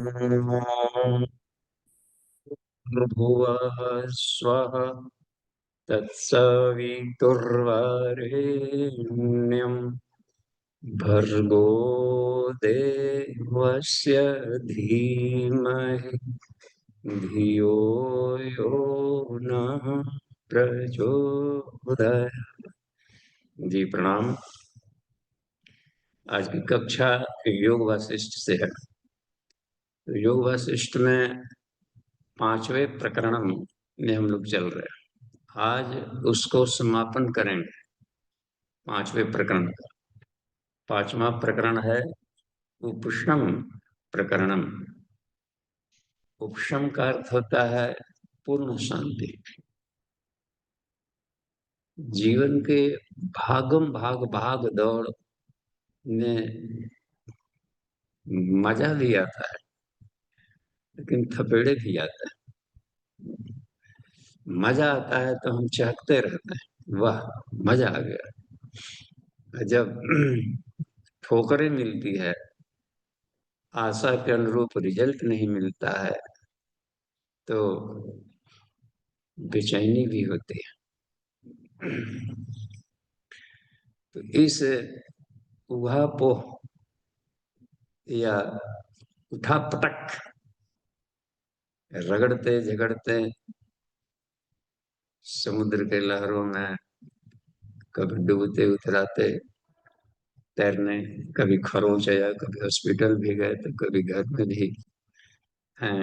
ॐ भुवः स्वः तत्सवितुर्वरेण्यं भर्गो देवस्य धीमहि धियो यो नः प्रचोदयात्। जी प्रणाम। आज की कक्षा योग वासिष्ठ से है। तो योग वासिष्ठ में 5वें प्रकरण में हम लोग चल रहे हैं। आज उसको समापन करेंगे। 5वें प्रकरण का 5वां प्रकरण है उपशम प्रकरणम। उपशम का अर्थ होता है पूर्ण शांति। जीवन के भागम भाग भाग दौड़ में मजा भी आता है, लेकिन थपेड़े भी आते हैं। मजा आता है तो हम चहकते रहते हैं, वाह मजा आ गया। जब ठोकरें मिलती है, आशा के अनुरूप रिजल्ट नहीं मिलता है, तो बेचैनी भी होती है। तो इस उहापोह या उठापटक, रगड़ते झगड़ते समुद्र के लहरों में कभी डूबते उतराते तैरने, कभी खरोंच आया, कभी हॉस्पिटल भी गए, तो कभी घर में भी हैं,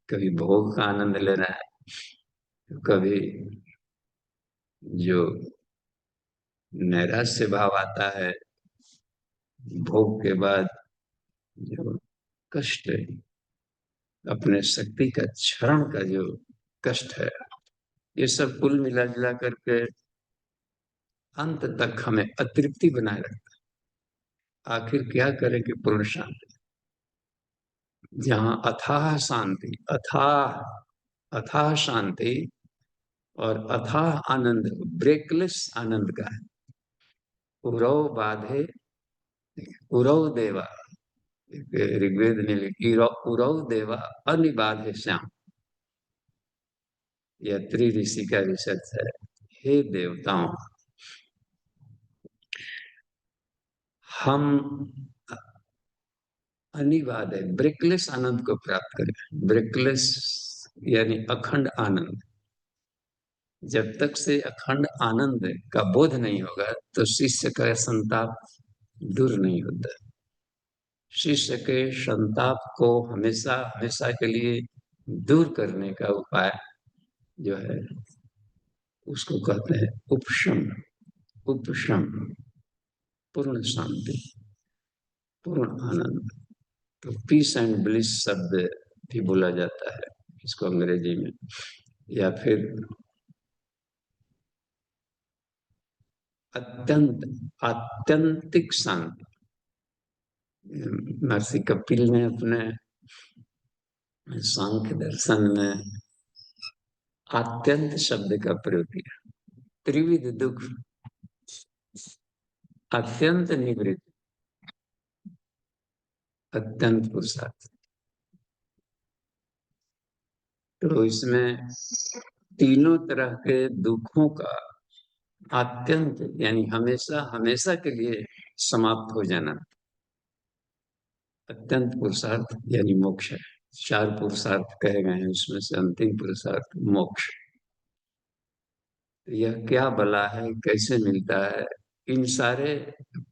कभी भोग का आनंद ले रहे हैं, तो कभी जो नैराश्य भाव आता है भोग के बाद, जो कष्ट, अपने शक्ति का क्षरण का जो कष्ट है, ये सब कुल मिला जुला करके अंत तक हमें अतृप्ति बनाए रखता है। आखिर क्या करें कि पूर्ण शांति, जहाँ अथाह शांति, अथाह अथाह शांति और अथाह आनंद, ब्रेकलेस आनंद का है। उरव बाधे उरव देवा, ऋग्वेद ने लिखी, उरव देवा अनिबाधे श्याम। यह त्रि ऋषि का रिसर्च है। हे देवताओं, हम अनिवार्य है ब्रेकलेस आनंद को प्राप्त करें। ब्रेकलेस यानी अखंड आनंद। जब तक से अखंड आनंद का बोध नहीं होगा, तो शिष्य का संताप दूर नहीं होता। शिष्य के संताप को हमेशा हमेशा के लिए दूर करने का उपाय जो है, उसको कहते हैं उपशम। उपशम, पूर्ण शांति, पूर्ण आनंद। तो पीस एंड ब्लिस शब्द भी बोला जाता है इसको अंग्रेजी में, या फिर अत्यंत आत्यंतिक शांति। महर्षि कपिल ने अपने सांख्य दर्शन में आत्यंत शब्द का प्रयोग किया। त्रिविध दुख, अत्यंत निवृत्त, अत्यंत पुरुषार्थ। तो इसमें तीनों तरह के दुखों का अत्यंत यानी हमेशा हमेशा के लिए समाप्त हो जाना, अत्यंत पुरुषार्थ यानी मोक्ष है। 4 पुरुषार्थ कहे गए हैं, उसमें से अंतिम पुरुषार्थ मोक्ष। यह क्या बला है, कैसे मिलता है? इन सारे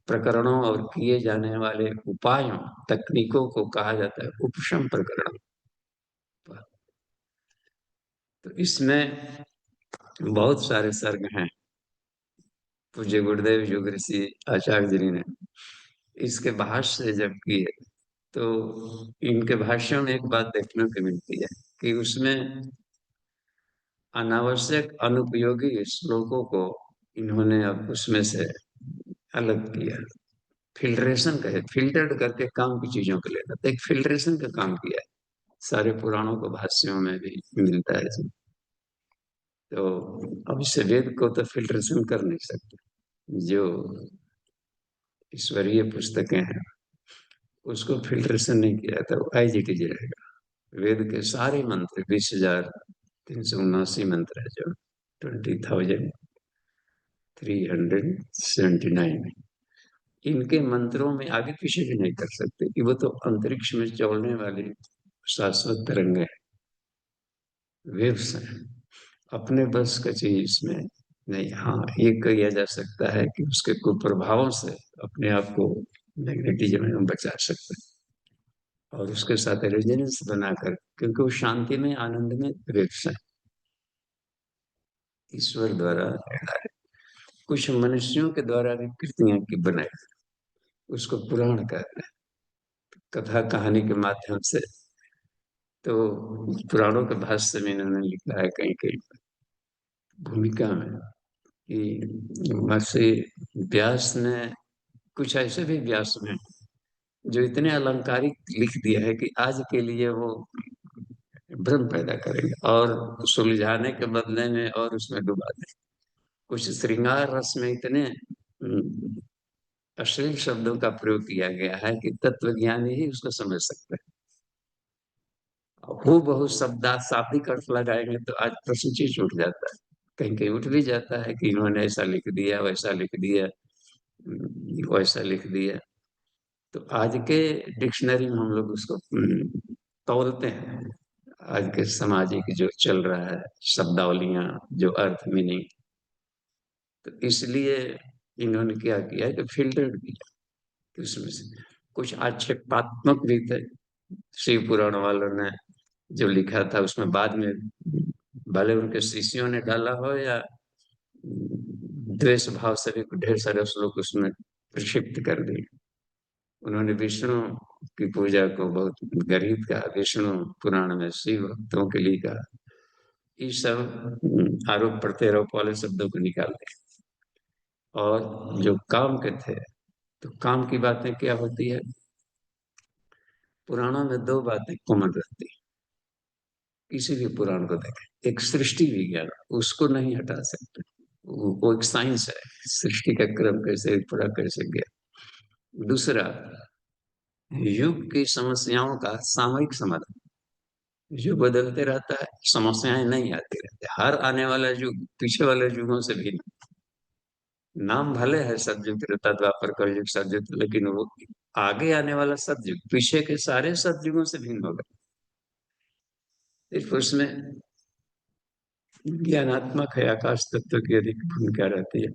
प्रकरणों और किए जाने वाले उपायों, तकनीकों को कहा जाता है उपशम प्रकरण। तो इसमें बहुत सारे सर्ग हैं। पूज्य गुरुदेव योग ऋषि आचार्य जी ने इसके भाष्य जब किए, तो इनके भाष्यों में एक बात देखने को मिलती है कि उसमें अनावश्यक अनुपयोगी श्लोकों को इन्होंने अब उसमें से अलग किया। फिल्ट्रेशन कहे, फिल्टर्ड करके काम की चीजों को लेना, तो एक फिल्ट्रेशन का काम किया है। सारे पुराणों को भाष्यों में भी मिलता है इसमें। तो अब इस वेद को तो फिल्ट्रेशन कर नहीं सकते। जो ईश्वरीय पुस्तकें हैं उसको फिल्ट्रेशन नहीं किया था, वो एज इट इज रहेगा। वेद के सारे मंत्र 20,379 मंत्र है, जो 20,379, इनके मंत्रों में आगे पीछे भी नहीं कर सकते कि वो तो अंतरिक्ष में चलने वाली शाश्वत तरंगे, वेव्स हैं, अपने बस का चीज इसमें नहीं। हाँ, ये किया जा सकता है कि उसके कुप्रभावों से अपने आप को मैग्नेटिज्म में हम बचा सकते हैं, और उसके साथ रेजोनेंस बनाकर, क्योंकि वो शांति में, आनंद में वेव्स हैं, ईश्वर द्वारा निर्धारित। कुछ मनुष्यों के द्वारा भी कृतियां की बनाई, उसको पुराण कहते हैं, कथा कहानी के माध्यम से। तो पुराणों के भाष्य में इन्होंने लिखा है कहीं कहीं भूमिका में कि महर्षि व्यास ने, कुछ ऐसे भी व्यास में जो इतने अलंकारिक लिख दिया है कि आज के लिए वो भ्रम पैदा करेंगे और सुलझाने के बदले में और उसमें डुबा दें। कुछ श्रृंगार रस में इतने अश्लील शब्दों का प्रयोग किया गया है कि तत्वज्ञानी ही उसको समझ सकते हैं। वो बहुत शब्दा शाब्दिक अर्थ लगाएंगे तो आज प्रश्न चीज उठ जाता है, कहीं कहीं उठ भी जाता है कि इन्होंने ऐसा लिख दिया, वैसा लिख दिया, वैसा लिख दिया। तो आज के डिक्शनरी में हम लोग उसको तौलते हैं, आज के सामाजिक जो चल रहा है, शब्दावलियां, जो अर्थ मीनिंग। तो इसलिए इन्होंने क्या किया है कि फिल्टर किया कि उसमें से कुछ आक्षेपात्मक भी थे, शिव पुराण वालों ने जो लिखा था उसमें बाद में भले उनके शिष्यों ने डाला हो या द्वेष भाव से भी ढेर सारे श्लोक उसमें प्रक्षिप्त कर दिए। उन्होंने विष्णु की पूजा को बहुत गरीब कहा, विष्णु पुराण में शिव भक्तों के लिए कहा। ये सब आरोप प्रत्यारोप वाले शब्दों को निकाल दिया। और जो काम के थे, तो काम की बातें क्या होती है, पुराणों में दो बातें कॉमन रहती है, किसी भी पुराण को देखें। एक सृष्टि विज्ञान, उसको नहीं हटा सकते, वो एक साइंस है, सृष्टि का क्रम कैसे पड़ा, कैसे गया। दूसरा, युग की समस्याओं का सामयिक समाधान, युग बदलते रहता है, समस्याएं नहीं आती रहती। हर आने वाला युग पीछे वाले युगों से भिन्न, नाम भले है सतयुग, त्रेता द्वापर कलयुग सतयुग, लेकिन वो आगे आने वाला सतयुग पीछे के सारे सतयुगों से भिन्न होगा। सिर्फ उसमें ज्ञानात्मक है, आकाश तत्व की अधिक भूमिका रहती है।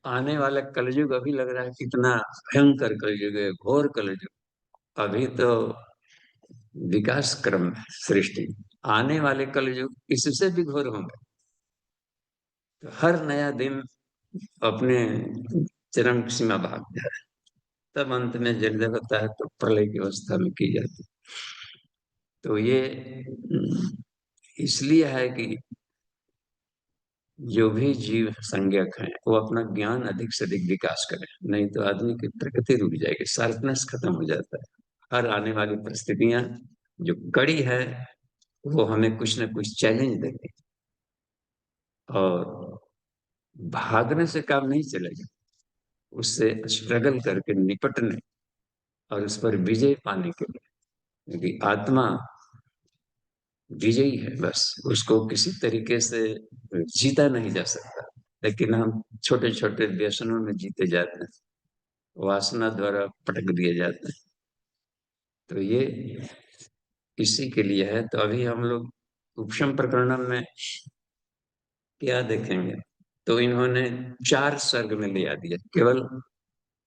आने वाला कलयुग अभी लग रहा है कितना भयंकर कलयुग है, घोर कलयुग। अभी तो विकास क्रम है सृष्टि, आने वाले कलयुग इससे भी घोर होंगे। तो हर नया दिन अपने चरम सीमा भाग जाए, तब अंत में जल होता है तो प्रलय की अवस्था में की जाती है। तो ये इसलिए है कि जो भी जीव संज्ञक हैं वो अपना ज्ञान अधिक से अधिक विकास करें, नहीं तो आदमी की प्रकृति रुक जाएगी, शार्पनेस खत्म हो जाता है। हर आने वाली परिस्थितियां जो कड़ी है वो हमें कुछ ना कुछ चैलेंज देंगे, और भागने से काम नहीं चलेगा, उससे स्ट्रगल करके निपटने और उस पर विजय पाने के लिए, क्योंकि आत्मा विजयी है, बस उसको किसी तरीके से जीता नहीं जा सकता। लेकिन हम छोटे छोटे व्यसनों में जीते जाते हैं, वासना द्वारा पटक दिए जाते हैं। तो ये इसी के लिए है। तो अभी हम लोग उपशम प्रकरण में क्या देखेंगे, तो इन्होंने 4 सर्ग में लिया दिया, केवल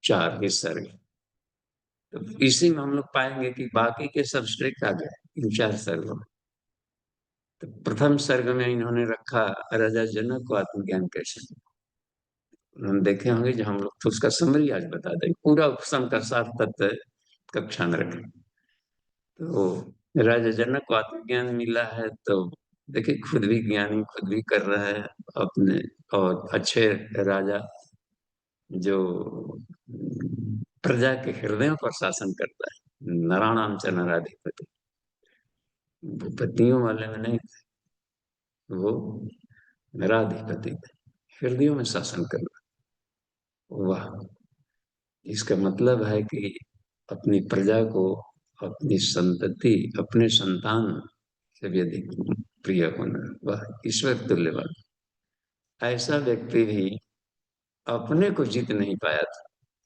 4 ही सर्ग। तो इसी में हम लोग पाएंगे कि बाकी के सब स्ट्रिक्ट आ गए इन 4 सर्गों में। तो प्रथम सर्ग में इन्होंने रखा राजा जनक को आत्मज्ञान कैसे, हम देखे होंगे, जो हम लोग तो उसका समरी आज बता दें, पूरा उपशम का सार तत्व कक्षा में रखें। तो राजा जनक को आत्मज्ञान मिला है, तो देखिए खुद भी ज्ञानी, खुद भी कर रहा है अपने, और अच्छे राजा जो प्रजा के हृदयों पर शासन करता है, नराणाम च नराधिपति, भूपतियों वाले में नहीं, वो नराधिपति, हृदयों में शासन करना। वाह, इसका मतलब है कि अपनी प्रजा को, अपनी संतति, अपने संतान से भी अधिक प्रिय होना, वह ईश्वर तुल्यवान। ऐसा व्यक्ति भी अपने को जीत नहीं पाया था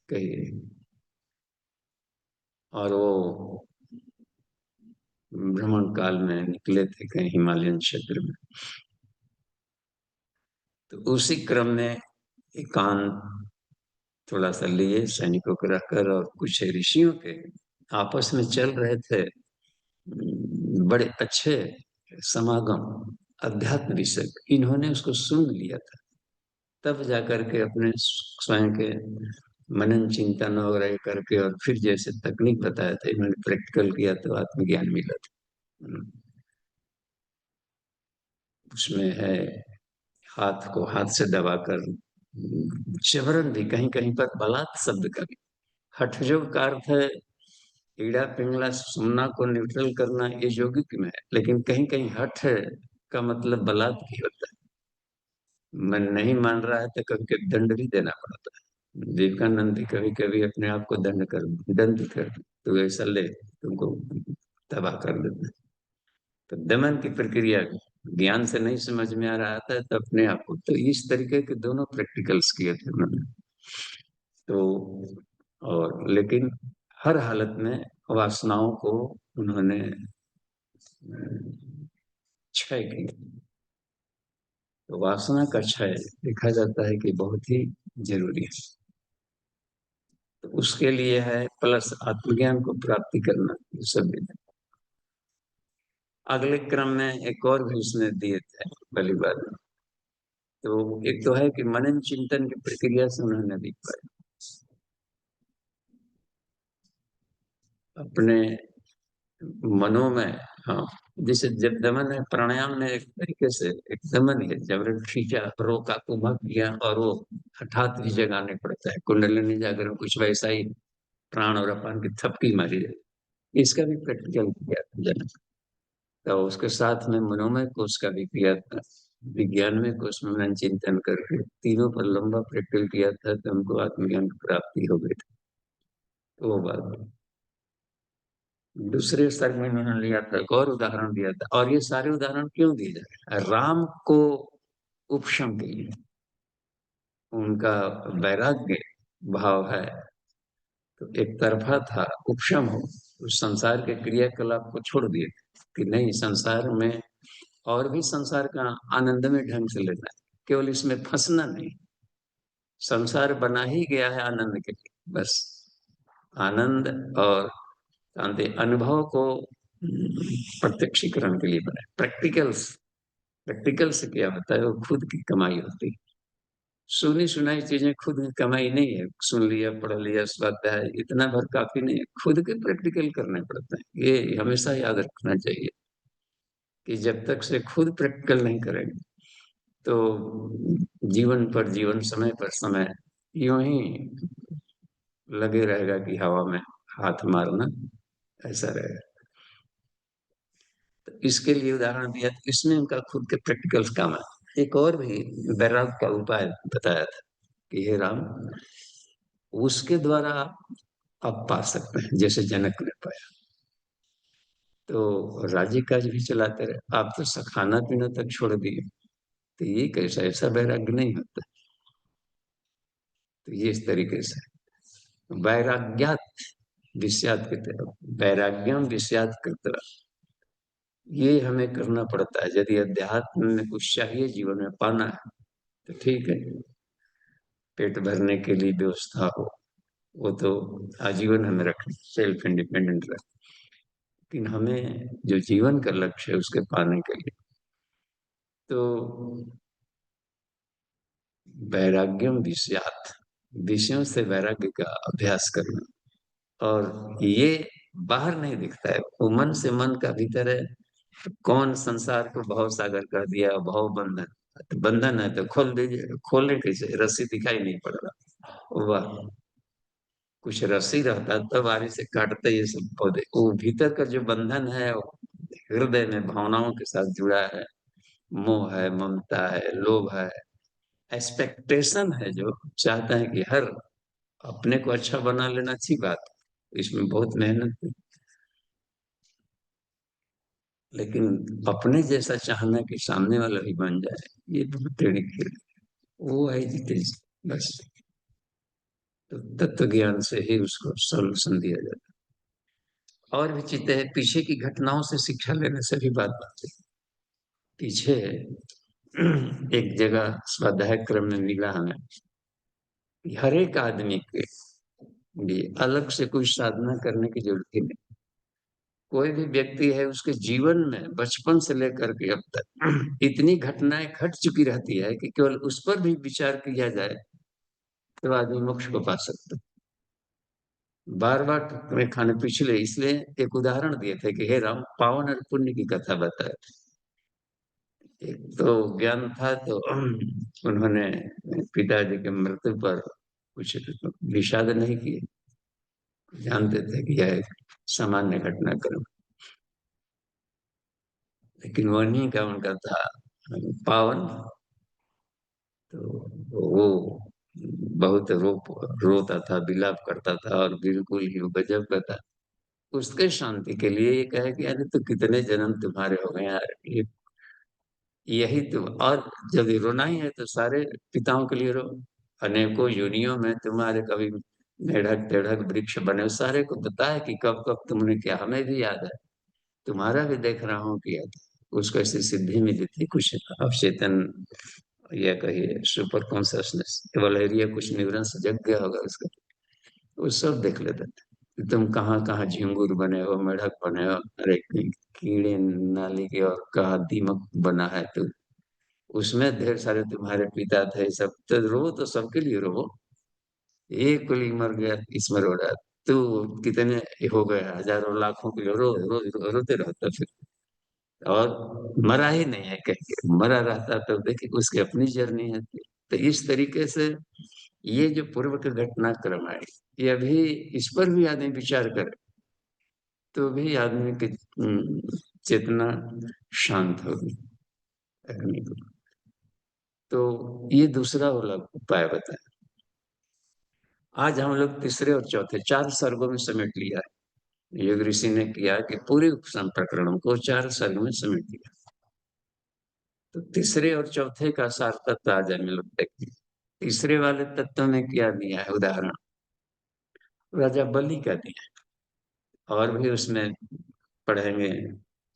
कहिए, और वो भ्रमण काल में निकले थे कहीं हिमालयन क्षेत्र में। तो उसी क्रम में एकांत थोड़ा सा लिए सैनिकों को रखकर, और कुछ ऋषियों के आपस में चल रहे थे बड़े अच्छे समागम अध्यात्म विषय, इन्होंने उसको सुन लिया था। तब जाकर के अपने स्वयं के मनन चिंतन वगैरह करके, और फिर जैसे तकनीक बताया था इन्होंने प्रैक्टिकल किया तो आत्मज्ञान मिला था। उसमें है हाथ को हाथ से दबाकर जबरन भी, कहीं कहीं पर बलात् शब्द का भी, हठयोग का अर्थ है ईड़ा पिंगला सुनना को न्यूट्रल करना, ये यौगिक में है, लेकिन कहीं कहीं हठ का मतलब बलात् भी होता है। मन नहीं मान रहा है तो कभी कभी दंड भी देना पड़ता है। विवेकानंद भी कभी कभी अपने आप को दंड कर, तो ऐसा ले तुमको तबाह कर देता है। तो दमन की प्रक्रिया ज्ञान से नहीं समझ में आ रहा था तो अपने आप को, तो इस तरीके के दोनों प्रैक्टिकल्स किए थे उन्होंने। तो और लेकिन हर हालत में वासनाओं को उन्होंने क्षय किया। तो वासना का क्षय देखा जाता है कि बहुत ही जरूरी है। तो उसके लिए है प्लस आत्मज्ञान को प्राप्ति करना, ये सब भी। अगले क्रम में एक और भी उसने दिए थे पहली बार। तो एक तो है कि मनन चिंतन की प्रक्रिया से उन्होंने भी पाया अपने मनो में। हाँ, जैसे जब दमन है, प्राणायाम ने एक तरीके से एक दमन है, जबरन खींचा, रोका, कुमक किया, और वो हठात ही जगाने पड़ता है, कुंडलिनी जागरण कुछ वैसा ही, प्राण और अपान की थपकी मारी है। इसका भी प्रैक्टिकल किया था जनक। तो उसके साथ में मनोमय कोश का भी किया था, विज्ञान में कोश में मनन चिंतन करके तीनों पर लंबा प्रैक्टिकल किया था, तो हमको आत्मज्ञान की प्राप्ति हो गई थी। तो वो बात दूसरे स्तर में उन्होंने लिया था, एक और उदाहरण दिया था। और ये सारे उदाहरण क्यों दिए जा रहे हैं? राम को उपशम के लिए, उनका वैराग्य भाव है, तो एक तरफा था उपशम हो, उस संसार के क्रियाकलाप को छोड़ दिए कि नहीं, संसार में और भी संसार का आनंद में ढंग से लेना है, केवल इसमें फंसना नहीं। संसार बना ही गया है आनंद के लिए, बस आनंद और शांति अनुभव को प्रत्यक्षीकरण के लिए बना। प्रैक्टिकल्स, प्रैक्टिकल से क्या होता है, वो खुद की कमाई होती है। सुनी सुनाई चीजें खुद की कमाई नहीं है, सुन लिया पढ़ लिया स्वाध्याय इतना भर काफी नहीं है, खुद के प्रैक्टिकल करने पड़ते हैं। ये हमेशा याद रखना चाहिए कि जब तक से खुद प्रैक्टिकल नहीं करेंगे तो जीवन पर जीवन, समय पर समय यूं ही लगे रहेगा कि हवा में हाथ मारना, ऐसा रहेगा। तो इसके लिए उदाहरण दिया, तो इसमें उनका खुद के प्रैक्टिकल्स काम है। एक और भी वैराग का उपाय बताया था कि हे राम, उसके द्वारा आप पा सकते हैं, जैसे जनक ने पाया। तो राज्य काज भी चलाते रहे, आप तो खाना पीना तक छोड़ दिए, तो ये कैसा, ऐसा वैराग्य नहीं होता। तो ये इस तरीके से वैराग्यात विषयात की तरफ, वैराग्यम विषयात की तरफ, ये हमें करना पड़ता है। यदि अध्यात्म में कुछ चाहिए जीवन में पाना है तो ठीक है, पेट भरने के लिए व्यवस्था हो, वो तो आजीवन हमें रखें, सेल्फ इंडिपेंडेंट रखें। लेकिन हमें जो जीवन का लक्ष्य है उसके पाने के लिए, तो वैराग्यम विषयात, विषयों से वैराग्य का अभ्यास करना। और ये बाहर नहीं दिखता है, वो मन से, मन का भीतर है। कौन संसार को भव सागर कर दिया, भव बंधन, तो बंधन है तो खोल दीजिए, खोलने कैसे, रस्सी दिखाई नहीं पड़ रहा, वाह, कुछ रस्सी रहता तब बारी से काटते ये सब पौधे। वो भीतर का जो बंधन है, वो हृदय में भावनाओं के साथ जुड़ा है, मोह है, ममता है, लोभ है, एक्सपेक्टेशन है, जो चाहता है कि हर अपने को अच्छा बना लेना अच्छी बात है, इसमें बहुत मेहनत है। लेकिन अपने जैसा चाहना कि सामने वाला भी बन जाए, ये बहुत टेढ़ी खीर है। वो है इट इज, बस। तो तत्व ज्ञान से ही उसको सॉल्यूशन दिया जाता है। और भी चीजें हैं, पीछे की घटनाओं से शिक्षा लेने से भी बात बनती है। पीछे एक जगह स्वाध्याय क्रम में मिला हमें कि हर एक आदमी के लिए अलग से कोई साधना करने की जरूरत ही नहीं। कोई भी व्यक्ति है, उसके जीवन में बचपन से लेकर के अब तक इतनी घटनाएं घट चुकी रहती है कि केवल उस पर भी विचार किया जाए तो आदमी मोक्ष को पा सकता है। बार बार ठोकरें खाने पिछले इसलिए एक उदाहरण दिए थे कि हे राम, पावन और पुण्य की कथा बताए। एक तो ज्ञान था, तो उन्होंने पिताजी के मृत्यु पर कुछ विषाद नहीं किए। जानते थे कि यह एक सामान्य घटनाक्रम, लेकिन वही का उनका था पावन। तो वो बहुत रोता था, विलाप करता था, और बिल्कुल ही वो गजब का था। उसके शांति के लिए ये कहे कि अरे तो कितने जन्म तुम्हारे हो गए यार, ये यही तो। और जब ये रोना ही है तो सारे पिताओं के लिए रो। अनेकों योनियों में तुम्हारे कभी मेढक टेढ़क वृक्ष बने, उस सारे को पता है कि कब कब तुमने क्या, हमें भी याद है। तुम्हारा भी देख रहा हूँ किया था, उसको ऐसी सिद्धि मिली थी कुछ अवचेतन, या कहिए सुपर कॉन्सियसनेस, वलेरिया कुछ न्यूरन से जग गया होगा उसका। वो सब देख लेते थे कि तुम कहाँ कहाँ झिंगुर बने हो, मेढक बने हो, अरे कीड़े नाली के, और कहाँ दीमक बना है तो उसमें ढेर सारे तुम्हारे पिता थे। सब तो रो, तो सबके लिए रो। एक कोई मर गया, इसमें रो रहा, तू कितने हो गए, हजारों लाखों के लिए रोते रहता फिर। और मरा ही नहीं है, कह के मरा रहता तो देखिए उसकी अपनी जर्नी है। तो इस तरीके से ये जो पूर्व का घटनाक्रम है, ये अभी इस पर भी आदमी विचार करे तो भी आदमी की चेतना शांत होगी। अग्नि को। तो ये दूसरा वाला उपाय बताया। आज हम लोग तीसरे और चौथे 4 सर्गों में समेट लिया है। योग ऋषि ने किया कि पूरे उपशम प्रकरणों को 4 सर्ग में समेट दिया। तो तीसरे और चौथे का सार तत्व आज हम लोग देखते हैं। तीसरे वाले तत्व में क्या दिया है उदाहरण, राजा बलि का दिया है। और भी उसमें पढ़ेंगे,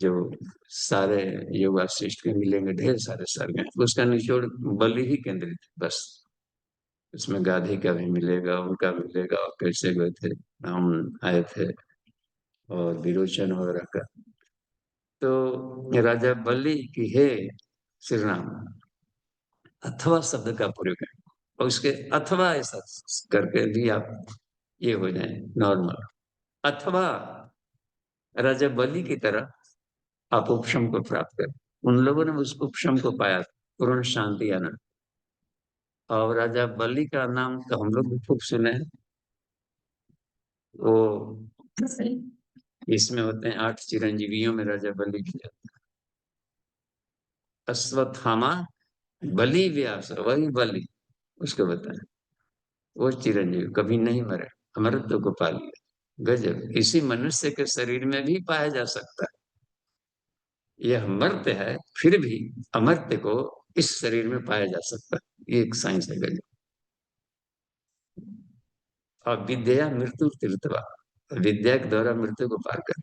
जो सारे योग वासिष्ठ के मिलेंगे, ढेर सारे सर्ग हैं, उसका निचोड़ बलि ही केंद्रित है बस। उसमें गाधी का भी मिलेगा, उनका मिलेगा, और कैसे गए थे, हम आए थे, और विरोचन वगैरह का। तो राजा बलि की हे श्री राम, अथवा शब्द का प्रयोग है, और उसके अथवा ऐसा करके भी आप ये हो जाए नॉर्मल, अथवा राजा बलि की तरह आप उपशम को प्राप्त करें। उन लोगों ने उस उपशम को पाया, पूर्ण शांति आनंद। और राजा बलि का नाम तो हम लोग भी खूब सुने हैं। वो इसमें होते हैं 8 चिरंजीवियों में राजा बलि भी आता है। अश्वत्थामा, बलि, व्यास, वही बलि, उसको बताएं। वो चिरंजीव कभी नहीं मरे, अमरत्व को पा लिया। गजब, इसी मनुष्य के शरीर में भी पाया जा सकता है। यह मर्त्य है, फिर भी अमर्त्य को इस शरीर में पाया जा सकता है। ये एक साइंस है, गजब। और विद्या मृत्यु तीर्थवा, विद्या के द्वारा मृत्यु को पार कर।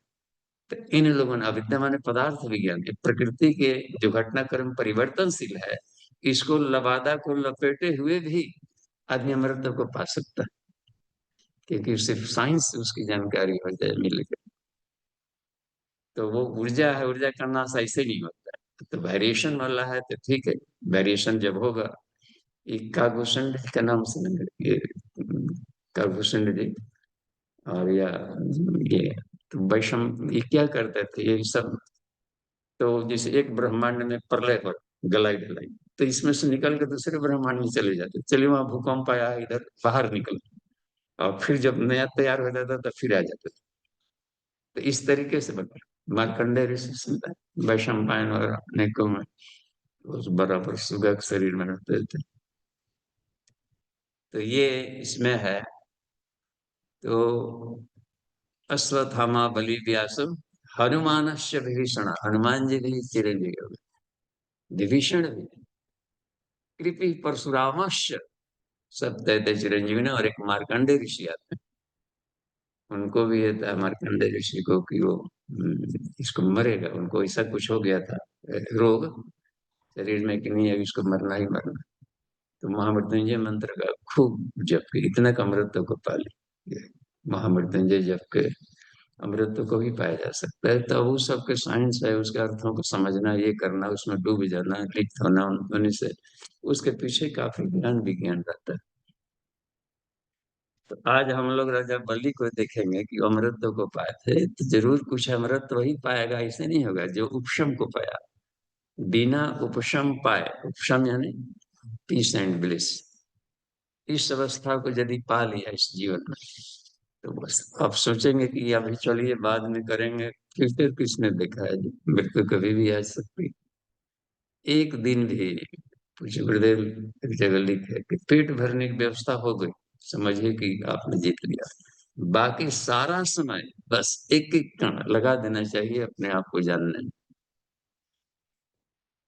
तो इन लोगों ने, अविद्या माने पदार्थ विज्ञान, प्रकृति के जो घटनाक्रम परिवर्तनशील है, इसको लबादा को लपेटे हुए भी आदमी अमृत को पा सकता है, क्योंकि सिर्फ साइंस से उसकी जानकारी हो जाए मिल गई। तो वो ऊर्जा है, ऊर्जा का नाश ऐसे नहीं होता है। तो वेरिएशन वाला है तो ठीक है, वेरिएशन जब होगा। ये कागभूषण का नाम सुनेंगे, ये कागभूषण जी, और या ये तो वैषम, ये क्या करते थे ये सब। तो जैसे एक ब्रह्मांड में प्रलय हो, गलाई ढलाई, तो इसमें से निकल के दूसरे ब्रह्मांड में चले जाते, चलिए वहां भूकंप आया, इधर बाहर निकल, और फिर जब नया तैयार हो जाता तो फिर आ जाता। तो इस तरीके से बता मार्कंडेय ऋषि सुनता है, वैशंपायन और अनेकों में उस बराबर सुगह के शरीर में रहते थे। तो ये इसमें है तो अश्वत्थामा बलि व्यासम हनुमानश्च विभीषण, हनुमान जी भी चिरंजीवी हो गए, विभीषण भी, कृपि परशुरामश्च, सब तय चिरंजीवी ने, और एक मार्कंडे ऋषि आते हैं, उनको भी ये था मार्कंडे ऋषि को कि वो इसको मरेगा, उनको ऐसा कुछ हो गया था रोग शरीर में कि नहीं, अभी इसको मरना ही मरना। तो महामृत्युंजय मंत्र का खूब जप के इतना का अमृत को पा लिया। महामृत्युंजय जप के अमृत को भी पाया जा सकता है। तो वो सबके साइंस है, उसके अर्थों को समझना, ये करना, उसमें डूब जाना, लिप्त होना उन्हीं से, उसके पीछे काफी ज्ञान विज्ञान रहता है। तो आज हम लोग राजा बलि को देखेंगे कि अमृत को पाए थे, तो जरूर कुछ अमृत वही पाएगा, ऐसे नहीं होगा जो उपशम को पाया। बिना उपशम पाए, उपशम यानी पीस एंड ब्लिस, इस अवस्था को यदि पा लिया इस जीवन में, तो बस अब सोचेंगे कि अभी चलिए बाद में करेंगे, फिर किसने देखा है जी, मृत्यु कभी भी आ सकती। एक दिन भी, पूज्य गुरुदेव एक जगह लिखे कि पेट भरने की व्यवस्था हो गई, समझिए कि आपने जीत लिया। बाकी सारा समय बस एक एक कण लगा देना चाहिए अपने आप को जानने में,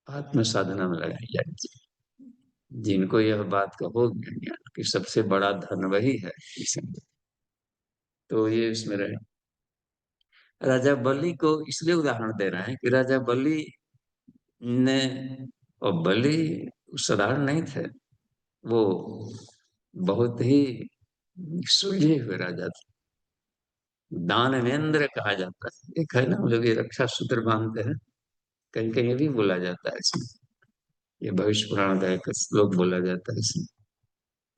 आत्म साधना में लगाई जानी चाहिए। जिनको यह बात का हो गया कि सबसे बड़ा धन वही है इसमें, तो ये इसमें रहे। राजा बलि को इसलिए उदाहरण दे रहे हैं कि राजा बलि ने, और बलि साधारण नहीं थे, वो बहुत ही सुलझे हुए राजा थे, दानवेंद्र कहा जाता है। एक है ना, हम लोग ये रक्षा सूत्र बांधते हैं, कहीं कहीं भी बोला जाता है इसमें, ये भविष्य पुराण का एक श्लोक बोला जाता है इसमें,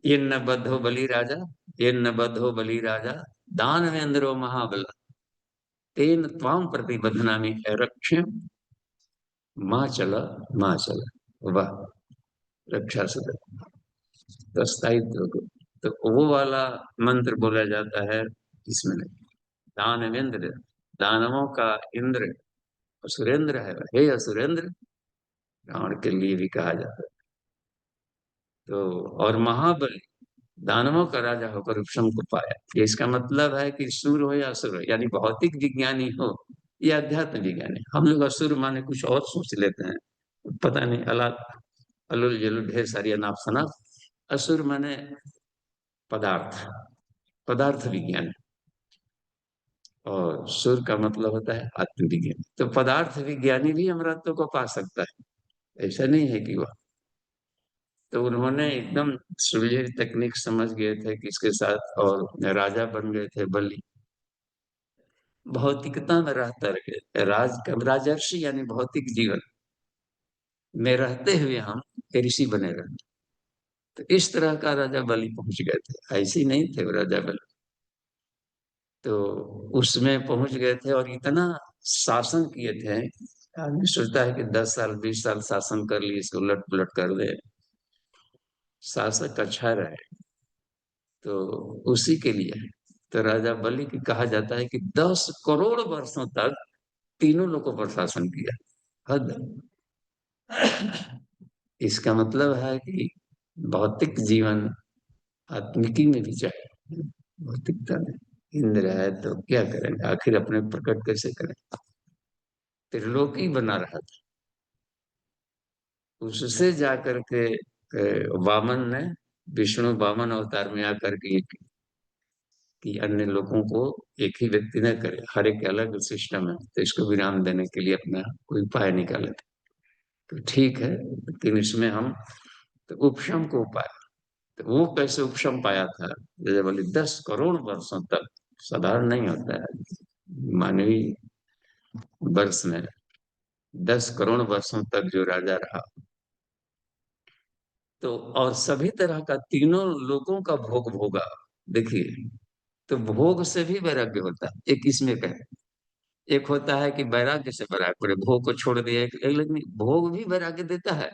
ये न बद्धो बलि राजा, ये न बद्धो बलि राजा, दानवेंद्रो महाबल, तेन त्वाम प्रति बध्नामि रक्ष्यम, माँ चला, माँ चला, वाह, रक्षा सूत्र, तो स्थायित्व को, तो वो वाला मंत्र बोला जाता है इसमें। दानवेंद्र, दानवों का इंद्र, असुरेंद्र है, हे असुरेंद्र, रावण के लिए भी कहा जाता है। तो और महाबली, दानवों का राजा होकर उपशम को पाया, ये इसका मतलब है कि सूर हो या असुर हो, यानी भौतिक विज्ञानी हो या अध्यात्म विज्ञानी। हम लोग असुर माने कुछ और सोच लेते हैं, पता नहीं, अलुल जलुल ढेर सारी अनाप शनाप। असुर माने पदार्थ, पदार्थ विज्ञान, और सुर का मतलब होता है आत्मविज्ञान। तो पदार्थ विज्ञानी भी अमरत्व को पा सकता है, ऐसा नहीं है कि वह, तो उन्होंने एकदम सुलझे तकनीक समझ गए थे कि इसके साथ, और राजा बन गए थे बलि। भौतिकता में रहता रहे राजर्षि यानी भौतिक जीवन में रहते हुए हम ऋषि बने रहे, तो इस तरह का राजा बलि पहुंच गए थे, ऐसे नहीं थे वो राजा बलि। तो उसमें पहुंच गए थे और इतना शासन किए थे, आदमी सोचता है कि 10 साल 20 साल शासन कर लिए, इसको उलट पुलट कर दे, शासक अच्छा रहे, तो उसी के लिए है। तो राजा बलि की कहा जाता है कि 10 करोड़ वर्षों तक तीनों लोगों पर शासन किया, हद। इसका मतलब है कि भौतिक जीवन आत्मिकी में भी चाहिए, भौतिकता में इंद्र है तो क्या करेंगे, आखिर अपने प्रकट कैसे करें। त्रिलोकी बना रहा था, उससे जाकर के वामन ने, विष्णु वामन अवतार में आकर के कि अन्य लोगों को एक ही व्यक्ति न करे, हर एक अलग सिस्टम है, तो इसको विराम देने के लिए अपना कोई उपाय निकाले। तो ठीक है, लेकिन इसमें हम, तो उपशम को उपाय, तो वो कैसे उपशम पाया था, जैसे बोले 10 करोड़ वर्षों तक, साधारण नहीं होता है मानवीय वर्ष में, 10 करोड़ वर्षों तक जो राजा रहा, तो और सभी तरह का तीनों लोगों का भोग भोगा। देखिए, तो भोग से भी वैराग्य होता है, एक इसमें कहे, एक होता है कि वैराग्य से वैराग्य करे, भोग को छोड़ दिया, एक लेकिन भोग भी वैराग्य देता है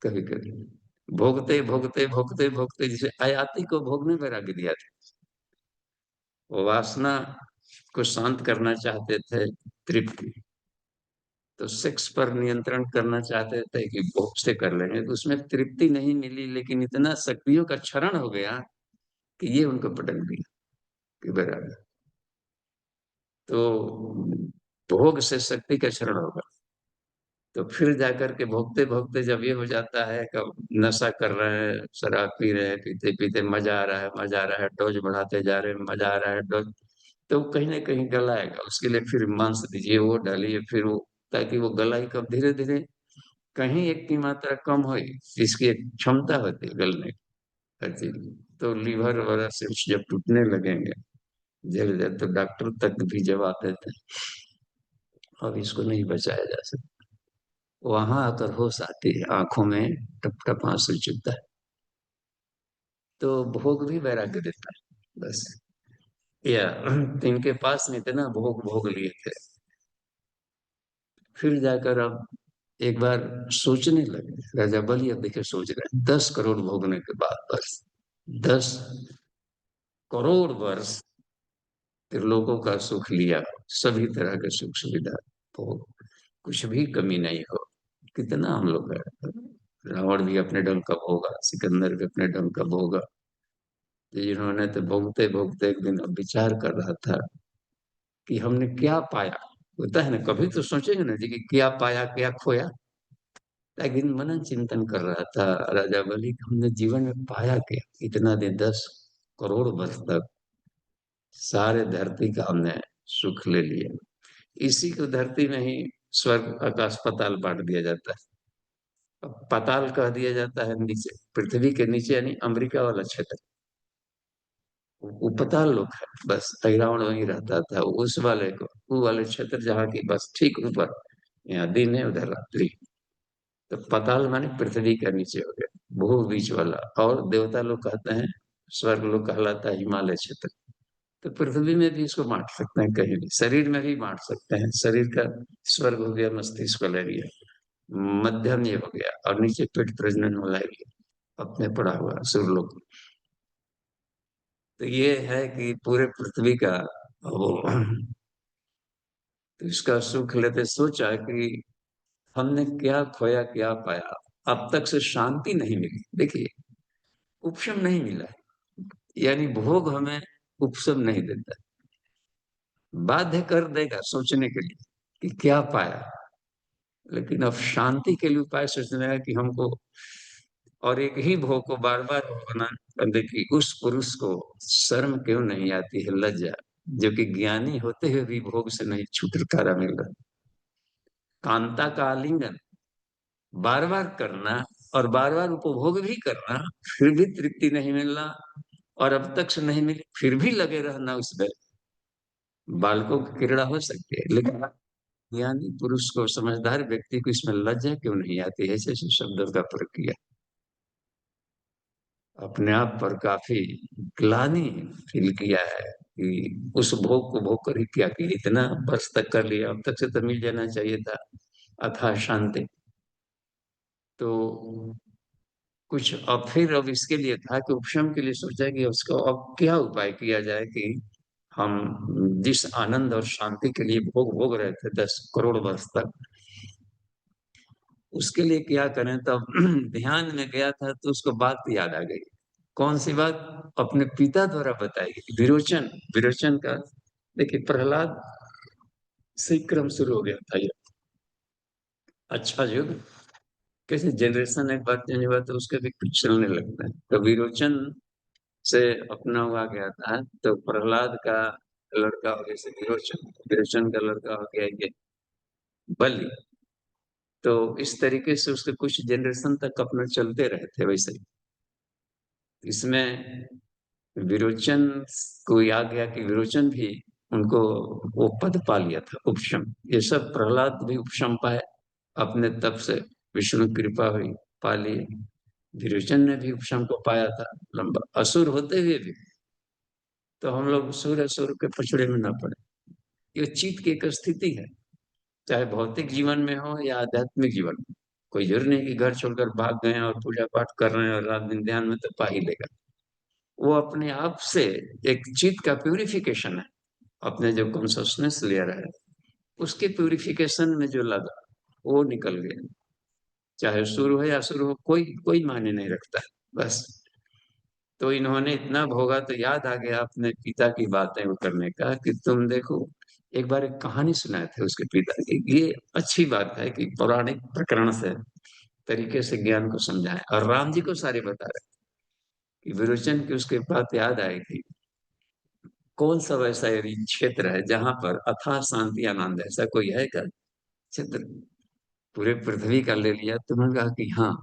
कभी कभी। भोगते भोगते भोगते भोगते, जैसे आयाति को भोग ने वैराग्य दिया था, वो वासना को शांत करना चाहते थे, तृप्ति, तो सेक्स पर नियंत्रण करना चाहते थे कि भोग से कर लेंगे, तो उसमें तृप्ति नहीं मिली, लेकिन इतना शक्तियों का क्षरण हो गया कि ये उनको पटक दिया। कि बराबर। तो भोग से शक्ति का क्षरण होगा। तो फिर जाकर के भोगते भोगते जब ये हो जाता है कि अब नशा कर रहे हैं, शराब पी रहे हैं, पीते पीते मजा आ रहा है, मजा आ रहा है, डोज बढ़ाते जा रहे हैं, मजा आ रहा है डोज, तो कहीं ना कहीं गला आएगा। उसके लिए फिर मांस दीजिए, वो डालिए, फिर वो, ताकि वो गलाई कब धीरे धीरे कहीं एक की मात्रा कम हो, जिसकी एक क्षमता होती है गलने की हर चीज की। तो लीवर वगैरह से जब टूटने लगेंगे धीरे धीरे, तो डॉक्टर तक भी जवाब देते हैं अब इसको नहीं बचाया जा सकता। वहां आकर होश आती है, आंखों में टप टप आंसू चुभता है। तो भोग भी वैराग्य देता है बस। या तो इनके पास नहीं थे ना, भोग भोग लिए थे। फिर जाकर अब एक बार सोचने लगे राजा बलि, अब देखिए सोच रहे हैं 10 करोड़ भोगने के बाद बस 10 करोड़ वर्ष त्रिलोकों का सुख लिया, सभी तरह के सुख सुविधा भोग, कुछ भी कमी नहीं हो। कितना हम लोग है, रावण भी अपने ढंग का भोगा, सिकंदर भी अपने ढंग का भोगा। तो इन्होंने तो भोगते भोगते एक दिन अब विचार कर रहा था कि हमने क्या पाया। होता है ना, कभी तो सोचेंगे ना जी कि क्या पाया क्या खोया। एक दिन मनन चिंतन कर रहा था राजा बलि कि हमने जीवन में पाया क्या, इतना दिन 10 करोड़ वर्ष तक सारे धरती का हमने सुख ले लिया। इसी को धरती में ही स्वर्ग आकाश पाताल बांट दिया जाता है। अब पाताल कह दिया जाता है नीचे, पृथ्वी के नीचे यानी अमेरिका वाला क्षेत्र, वो पाताल लोक है। बस रावण वहीं रहता था, उस वाले को, वो वाले क्षेत्र जहाँ की बस ठीक ऊपर, यहाँ दिन है उधर रात्रि। तो पाताल माने पृथ्वी का नीचे हो गया, भू बीच वाला। और देवता लोग कहते हैं, स्वर्ग लोग कहलाता है हिमालय क्षेत्र। तो पृथ्वी में भी इसको बांट सकते हैं, कहीं भी शरीर में भी बांट सकते हैं। शरीर का स्वर्ग हो गया मस्तिष्क वाला एरिया, मध्यम ये हो गया, और नीचे पेट प्रजनन वाला एरिया अपने पड़ा हुआ सूर्यलोक। तो ये है कि पूरे पृथ्वी का वो, तो इसका सुख लेते सोचा कि हमने क्या खोया क्या पाया। अब तक से शांति नहीं मिली, देखिए उपशम नहीं मिला है, यानी भोग हमें उपशम नहीं देता, बाध्य कर देगा सोचने के लिए कि क्या पाया। लेकिन अब शांति के लिए उपाय सोचना है कि हमको, और एक ही भोग को बार बार होना, देखिए उस पुरुष को शर्म क्यों नहीं आती है, लज्जा, जो कि ज्ञानी होते हुए भी भोग से नहीं छुटकारा मिल रहा। कांता का आलिंगन बार बार करना, और बार बार उपभोग भी करना, फिर भी तृप्ति नहीं मिलना, और अब तक से नहीं मिली फिर भी लगे रहना उसमें। बालकों की क्रीड़ा हो सकती है, लेकिन ज्ञानी पुरुष को, समझदार व्यक्ति को इसमें लज्जा क्यों नहीं आती है, ऐसे ऐसे शब्दों का प्रयोग किया। अपने आप पर काफी ग्लानि फील किया है कि उस भोग को भोग कर ही क्या कि इतना वर्ष तक कर लिया, अब तक से तो मिल जाना चाहिए था अथाह शांति। तो कुछ अब फिर अब इसके लिए था कि उपशम के लिए सोचा कि उसको अब क्या उपाय किया जाए कि हम जिस आनंद और शांति के लिए भोग भोग रहे थे 10 करोड़ वर्ष तक, उसके लिए क्या करें। तब ध्यान में गया था तो उसको बात याद आ गई। कौन सी बात? अपने पिता द्वारा बताई गई, विरोचन। विरोचन का, देखिए प्रहलाद से ही क्रम शुरू हो गया था ये। अच्छा युग, कैसे जनरेशन एक बार चेंज हुआ तो उसके भी कुछ चलने लगता है। तो विरोचन से अपना हुआ गया था, तो प्रहलाद का लड़का हो गया से विरोचन, विरोचन का लड़का हो गया ये बलि। तो इस तरीके से उसके कुछ जनरेशन तक अपना चलते रहे थे वैसे ही। इसमें विरोचन को आ गया कि विरोचन भी उनको वो पद पा लिया था उपशम। ये सब प्रहलाद भी उपशम पाए अपने तप से, विष्णु कृपा हुई, पा लिए। विरोचन ने भी उपशम को पाया था लंबा, असुर होते हुए भी। तो हम लोग सूर्य असुर के पछड़े में ना पड़े। ये चित्त की एक स्थिति है, चाहे भौतिक जीवन में हो या आध्यात्मिक जीवन में। कोई जरूर नहीं कि घर छोड़कर भाग गए हैं और पूजा पाठ कर रहे हैं और रात दिन ध्यान में, तो पा ही लेगा। वो अपने आप से एक चित्त का प्यूरिफिकेशन है। अपने जो कॉन्शसनेस लेयर है उसके प्यूरिफिकेशन में जो लगा वो निकल गया। चाहे शुरू हो या शुरू हो, कोई कोई मायने नहीं रखता है बस। तो इन्होंने इतना भोगा तो याद आ गया अपने पिता की बातें वो करने का कि तुम देखो, एक बार एक कहानी सुनाए थे उसके पिता की। ये अच्छी बात है कि पौराणिक प्रकरण से तरीके से ज्ञान को समझाए, और राम जी को सारे बता रहे कि विरोचन की उसके बात याद आएगी। कौन सा वैसा यदि क्षेत्र है जहां पर अथाह शांति आनंद है, ऐसा कोई है क्या क्षेत्र? पूरे पृथ्वी का ले लिया तो उन्होंने कहा कि हाँ,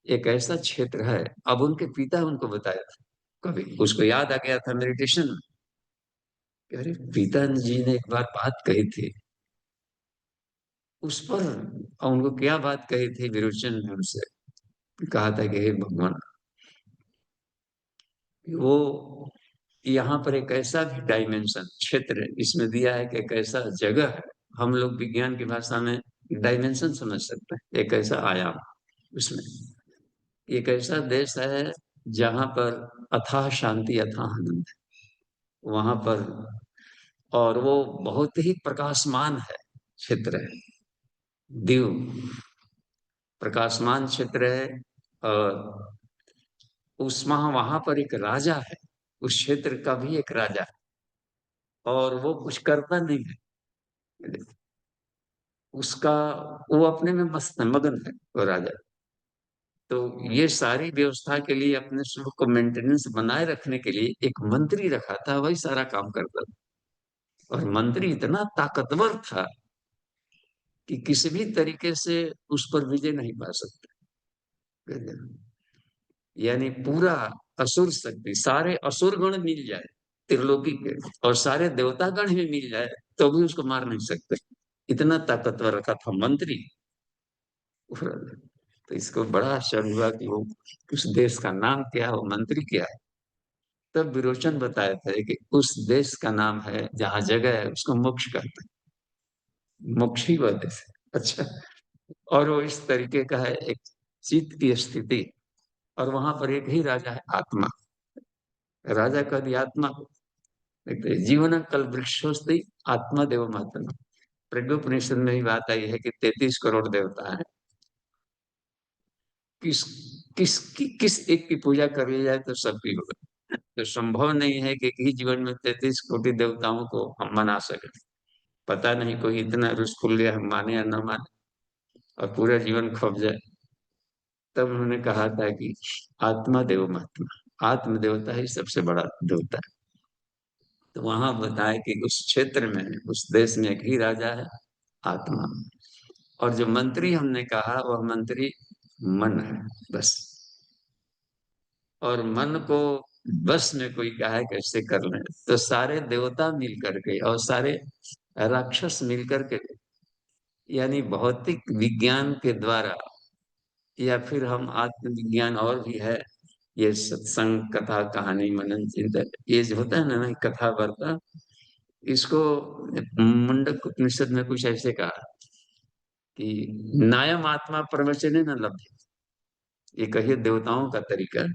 एक ऐसा क्षेत्र है। अब उनके पिता उनको बताया था, कभी उसको याद आ गया था मेडिटेशन में कि अरे पिताजी ने एक बार बात कही थी उस पर। और उनको क्या बात कही थी विरोचन ने उनसे? कहा था कि हे भगवान, वो यहाँ पर एक ऐसा भी डायमेंशन क्षेत्र इसमें दिया है कि एक ऐसा जगह है, हम लोग विज्ञान की भाषा में डायमेंशन समझ सकते हैं, एक ऐसा आयाम उसमें। एक ऐसा देश है जहां पर अथाह शांति अथाह आनंद है वहां पर। और वो बहुत ही प्रकाशमान है क्षेत्र है, दीव प्रकाशमान क्षेत्र है। और उसमें वहां पर एक राजा है, उस क्षेत्र का भी एक राजा है, और वो कुछ करता नहीं है उसका, वो अपने में मस्त मगन है वो राजा। तो ये सारी व्यवस्था के लिए, अपने सुख को मेंटेनेंस बनाए रखने के लिए एक मंत्री रखा था, वही सारा काम करता था। और मंत्री इतना ताकतवर था कि किसी भी तरीके से उस पर विजय नहीं पा सकते। यानी पूरा असुर शक्ति, सारे असुर गण मिल जाए त्रिलोकी के, और सारे देवता गण भी मिल जाए तो भी उसको मार नहीं सकते। इतना ताकतवर रखा था मंत्री। तो इसको बड़ा आश्चर्य हुआ कि वो उस देश का नाम क्या है, वो मंत्री क्या है। तब विरोचन बताए थे कि उस देश का नाम है, जहाँ जगह है उसको मोक्ष कहते हैं, मोक्ष ही वह देश है। अच्छा। और वो इस तरीके का है, एक चित्त की स्थिति। और वहां पर एक ही राजा है, आत्मा। राजा का भी आत्मा को देखते हैं, जीवन कल वृक्षोस्ति आत्मा देव महात्मा। प्रज्ञोपनिषद में ही बात आई है कि 33 करोड़ देवता है। किस किस एक की पूजा कर ली जाए तो सबकी होगा। तो संभव नहीं है कि एक ही जीवन में 33 कोटि देवताओं को हम मना सके। पता नहीं कोई इतना रुष्कुल्य हम माने या न माने, और पूरा जीवन खप जाए। तब उन्होंने कहा था कि आत्मा देव महात्मा, आत्म देवता ही सबसे बड़ा देवता है। तो वहां बताया कि उस क्षेत्र में, उस देश में एक ही राजा है, आत्मा। और जो मंत्री हमने कहा, वह मंत्री मन है, बस। और मन को बस में कोई कहा है कैसे कर लें, तो सारे देवता मिल करके और सारे राक्षस मिल करके, यानी भौतिक विज्ञान के द्वारा, या फिर हम आत्मविज्ञान और भी है, ये सत्संग कथा कहानी मनन चिंतन, ये जो होता है ना कथा वार्ता, इसको मुंडक उपनिषद में कुछ ऐसे कहा कि नायम आत्मा प्रवचने न लभ्य। ये कहिए देवताओं का तरीका है।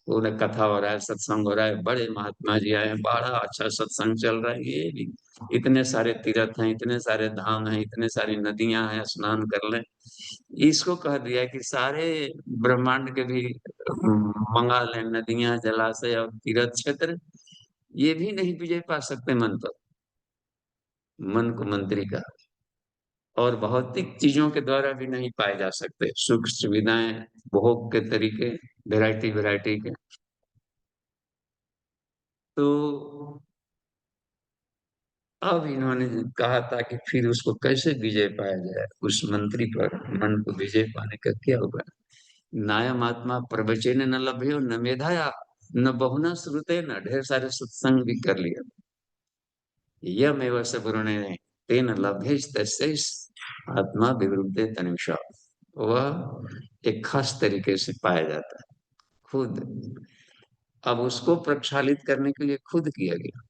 पूरा कथा हो रहा है, सत्संग हो रहा है, बड़े महात्मा जी आए हैं, बड़ा अच्छा सत्संग चल रहा है, ये भी इतने सारे तीर्थ हैं, इतने सारे धाम हैं, इतने सारी नदियां हैं, स्नान कर लें। इसको कह दिया कि सारे ब्रह्मांड के भी मंगा लें, नदियां जलाशय और तीर्थ क्षेत्र, ये भी नहीं विजय पा सकते मन पर, मन को मंत्री का। और भौतिक चीजों के द्वारा भी नहीं पाए जा सकते, सुख सुविधाएं, भोग के तरीके, वैरायटी वैरायटी के। तो अब इन्होंने कहा था कि फिर उसको कैसे विजय पाया जाए, उस मंत्री पर मन को विजय पाने का क्या होगा? नायम आत्मा प्रवचन न लभ्यो न मेधाया न बहुना श्रुते, न ढेर सारे सत्संग भी कर लिया, यमेव स गुरुणे तेन लभ्य तस्य आत्मा विवृद्धे तनिषा। वह एक खास तरीके से पाया जाता है खुद। अब उसको प्रक्षालित करने के लिए खुद किया गया।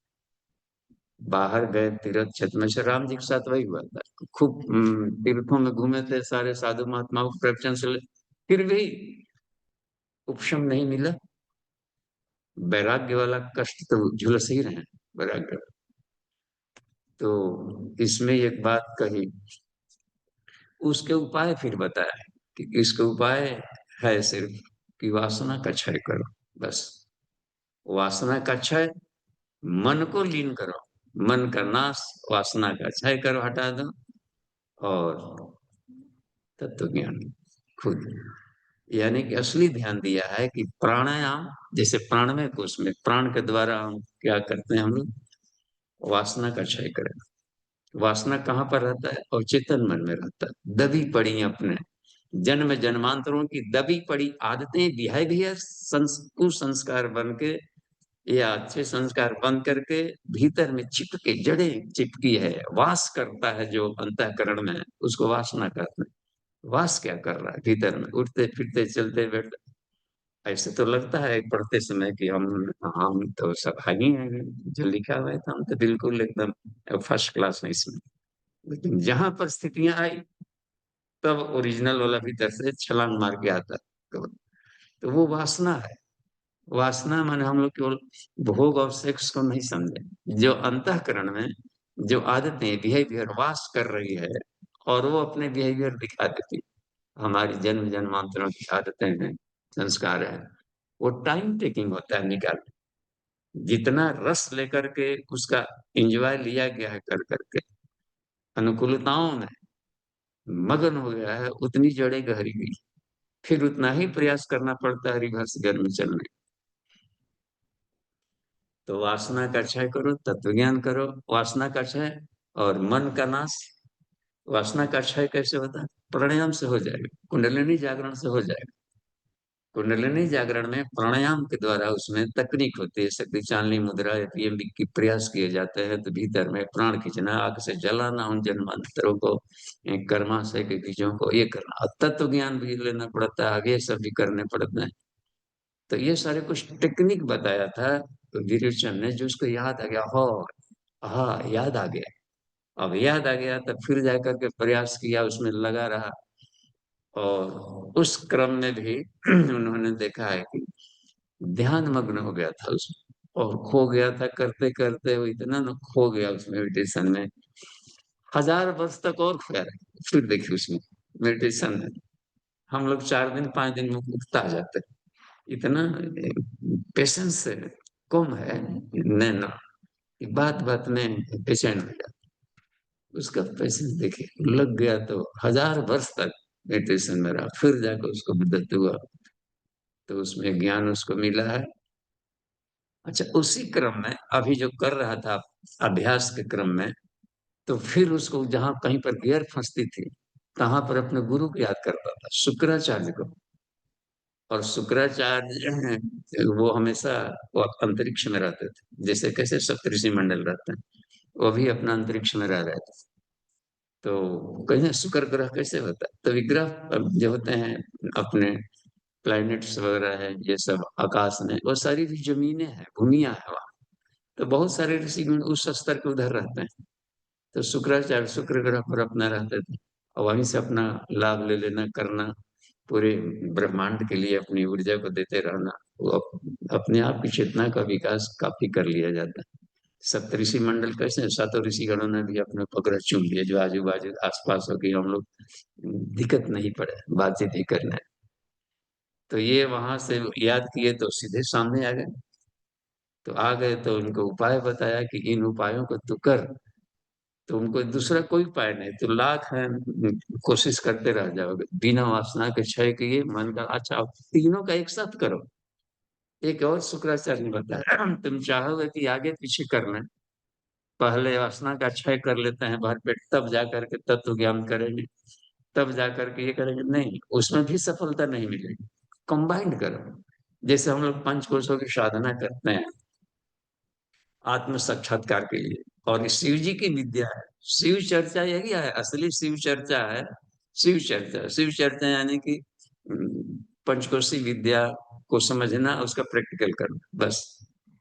बाहर गए तीर्थ क्षेत्र में, श्री राम जी के साथ वही हुआ था। खूब तीर्थों में घूमे थे, सारे साधु महात्माओं के प्रवचन से फिर भी उपशम नहीं मिला। वैराग्य वाला कष्ट तो झुलस ही रहे हैं, वैराग्य। तो इसमें एक बात कही, उसके उपाय फिर बताया कि इसके उपाय है सिर्फ कि वासना का क्षय करो, बस। वासना का क्षय, मन को लीन करो, मन का नाश, वासना का क्षय करो, हटा दो, और तत्व ज्ञान खुद। यानी कि असली ध्यान दिया है कि प्राणायाम, जैसे प्राणमय कोष में प्राण के द्वारा हम क्या करते हैं, हम लोग वासना का क्षय करें। वासना कहाँ पर रहता है? और चेतन मन में रहता है, दबी पड़ी अपने जन्म जन्मांतरों की दबी पड़ी आदतें, बिहेवियर, कुसंस्कार बन के या अच्छे संस्कार बन करके भीतर में चिपके, जड़े चिपकी है, वास करता है जो अंतःकरण में, उसको वासना कहते हैं। वास क्या कर रहा है भीतर में, उठते फिरते चलते बैठते, ऐसे तो लगता है पढ़ते समय कि हम तो सब हाई हैं, जो लिखा हुआ है था हम तो बिल्कुल एकदम फर्स्ट क्लास है इसमें। लेकिन जहां पर स्थितियां आई, तब ओरिजिनल वाला भीतर से छलांग मार के आता है। तो वो वासना है। वासना माने हम लोग केवल भोग और सेक्स को नहीं समझे, जो अंतःकरण में जो आदतें, बिहेवियर वास कर रही है, और वो अपने बिहेवियर दिखा देती है। हमारी जन्म जन्मांतरों की आदतें हैं, संस्कार है, वो टाइम टेकिंग होता है निकाल। जितना रस लेकर के उसका एंजॉय लिया गया है कर करके, अनुकूलताओं में मगन हो गया है, उतनी जड़ें गहरी गई, फिर उतना ही प्रयास करना पड़ता है रिवर्स गियर में चलने। तो वासना का क्षय करो, तत्व ज्ञान करो, वासना का क्षय और मन का नाश। वासना का क्षय कैसे होता है? प्राणायाम से हो जाएगा, कुंडलिनी जागरण से हो जाएगा। कुंडलिनी जागरण में प्राणायाम के द्वारा उसमें तकनीक होती है, शक्ति चांदनी मुद्रा या पीएमबी की प्रयास किए जाते हैं, तो भीतर में प्राण खींचना, आग से जलाना उन जन्मांतरों को, कर्माशय के बीजों को, ये करना, और तत्व ज्ञान भी लेना पड़ता है, आगे ये सब भी करने पड़ते हैं। तो ये सारे कुछ टेक्निक बताया था विरोचन ने, जो उसको याद आ गया, हो हाँ याद आ गया। अब याद आ गया तब फिर जाकर के प्रयास किया, उसमें लगा रहा, और उस क्रम में भी उन्होंने देखा है कि ध्यान मग्न हो गया था उसमें, और खो गया था, करते करते वो इतना न खो गया उस मेडिटेशन में, 1000 वर्ष तक और खोया रहा। फिर देखिए उसमें मेडिटेशन में हम लोग 4 दिन 5 दिन में उठता आ जाते हैं, इतना पेशेंस कम है, नैना कि बात बात में पेशेंट हो जाता। उसका पेशेंस देखिए लग गया, तो 1000 वर्ष तक मेडिटेशन में रहा, फिर जाकर उसको मदद हुआ, तो उसमें ज्ञान उसको मिला है। अच्छा, उसी क्रम में अभी जो कर रहा था अभ्यास के क्रम में, तो फिर उसको जहां कहीं पर गियर फंसती थी, तहां पर अपने गुरु को याद करता था, शुक्राचार्य को। और शुक्राचार्य वो हमेशा वो अंतरिक्ष में रहते थे, जैसे कैसे सप्तऋषि मंडल रहते हैं, वो भी अपना अंतरिक्ष में रह रहे थे। तो कहीं शुक्र ग्रह कैसे होता है, तो विग्रह जो होते हैं अपने प्लैनेट्स वगैरह है, ये सब आकाश में, वो सारी भी जमीनें हैं, भूमिया है वहाँ। तो बहुत सारे ऋषिगण उस स्तर के उधर रहते हैं। तो शुक्राचार्य शुक्र ग्रह पर अपना रहते थे, और वहीं से अपना लाभ ले लेना करना, पूरे ब्रह्मांड के लिए अपनी ऊर्जा को देते रहना। वो अपने आप की चेतना का विकास काफी कर लिया जाता है। सप्तऋषि मंडल कैसे हैं? सातों ऋषिगणों ने भी अपने उपग्रह चुन लिए, जो आजू बाजू आसपास हो, कि हम लोग दिक्कत नहीं पड़े बातचीत ही करना है। तो ये वहां से याद किए तो सीधे सामने आ गए। तो आ गए तो उनको उपाय बताया कि इन उपायों को तू कर। तो उनको दूसरा कोई उपाय नहीं, तो लाख है, कोशिश करते रह जाओगे बिना वासना के क्षय किए मन का। अच्छा, अब तीनों का एक साथ करो। एक और शुक्राचार्य ने बताया, तुम चाहोगे कि आगे पीछे करना, पहले वासना का क्षय कर लेते हैं भरपेट, तब जा करके तत्व ज्ञान करेंगे, तब जा करके ये करेंगे, नहीं, उसमें भी सफलता नहीं मिलेगी। कंबाइंड करो, जैसे हम लोग पंचकोशों की साधना करते हैं आत्म साक्षात्कार के लिए, और ये शिव जी की विद्या है। शिव चर्चा यही है, असली शिव चर्चा है। शिव चर्चा, शिव चर्चा यानी कि पंचकोशी विद्या को समझना, उसका प्रैक्टिकल करना, बस।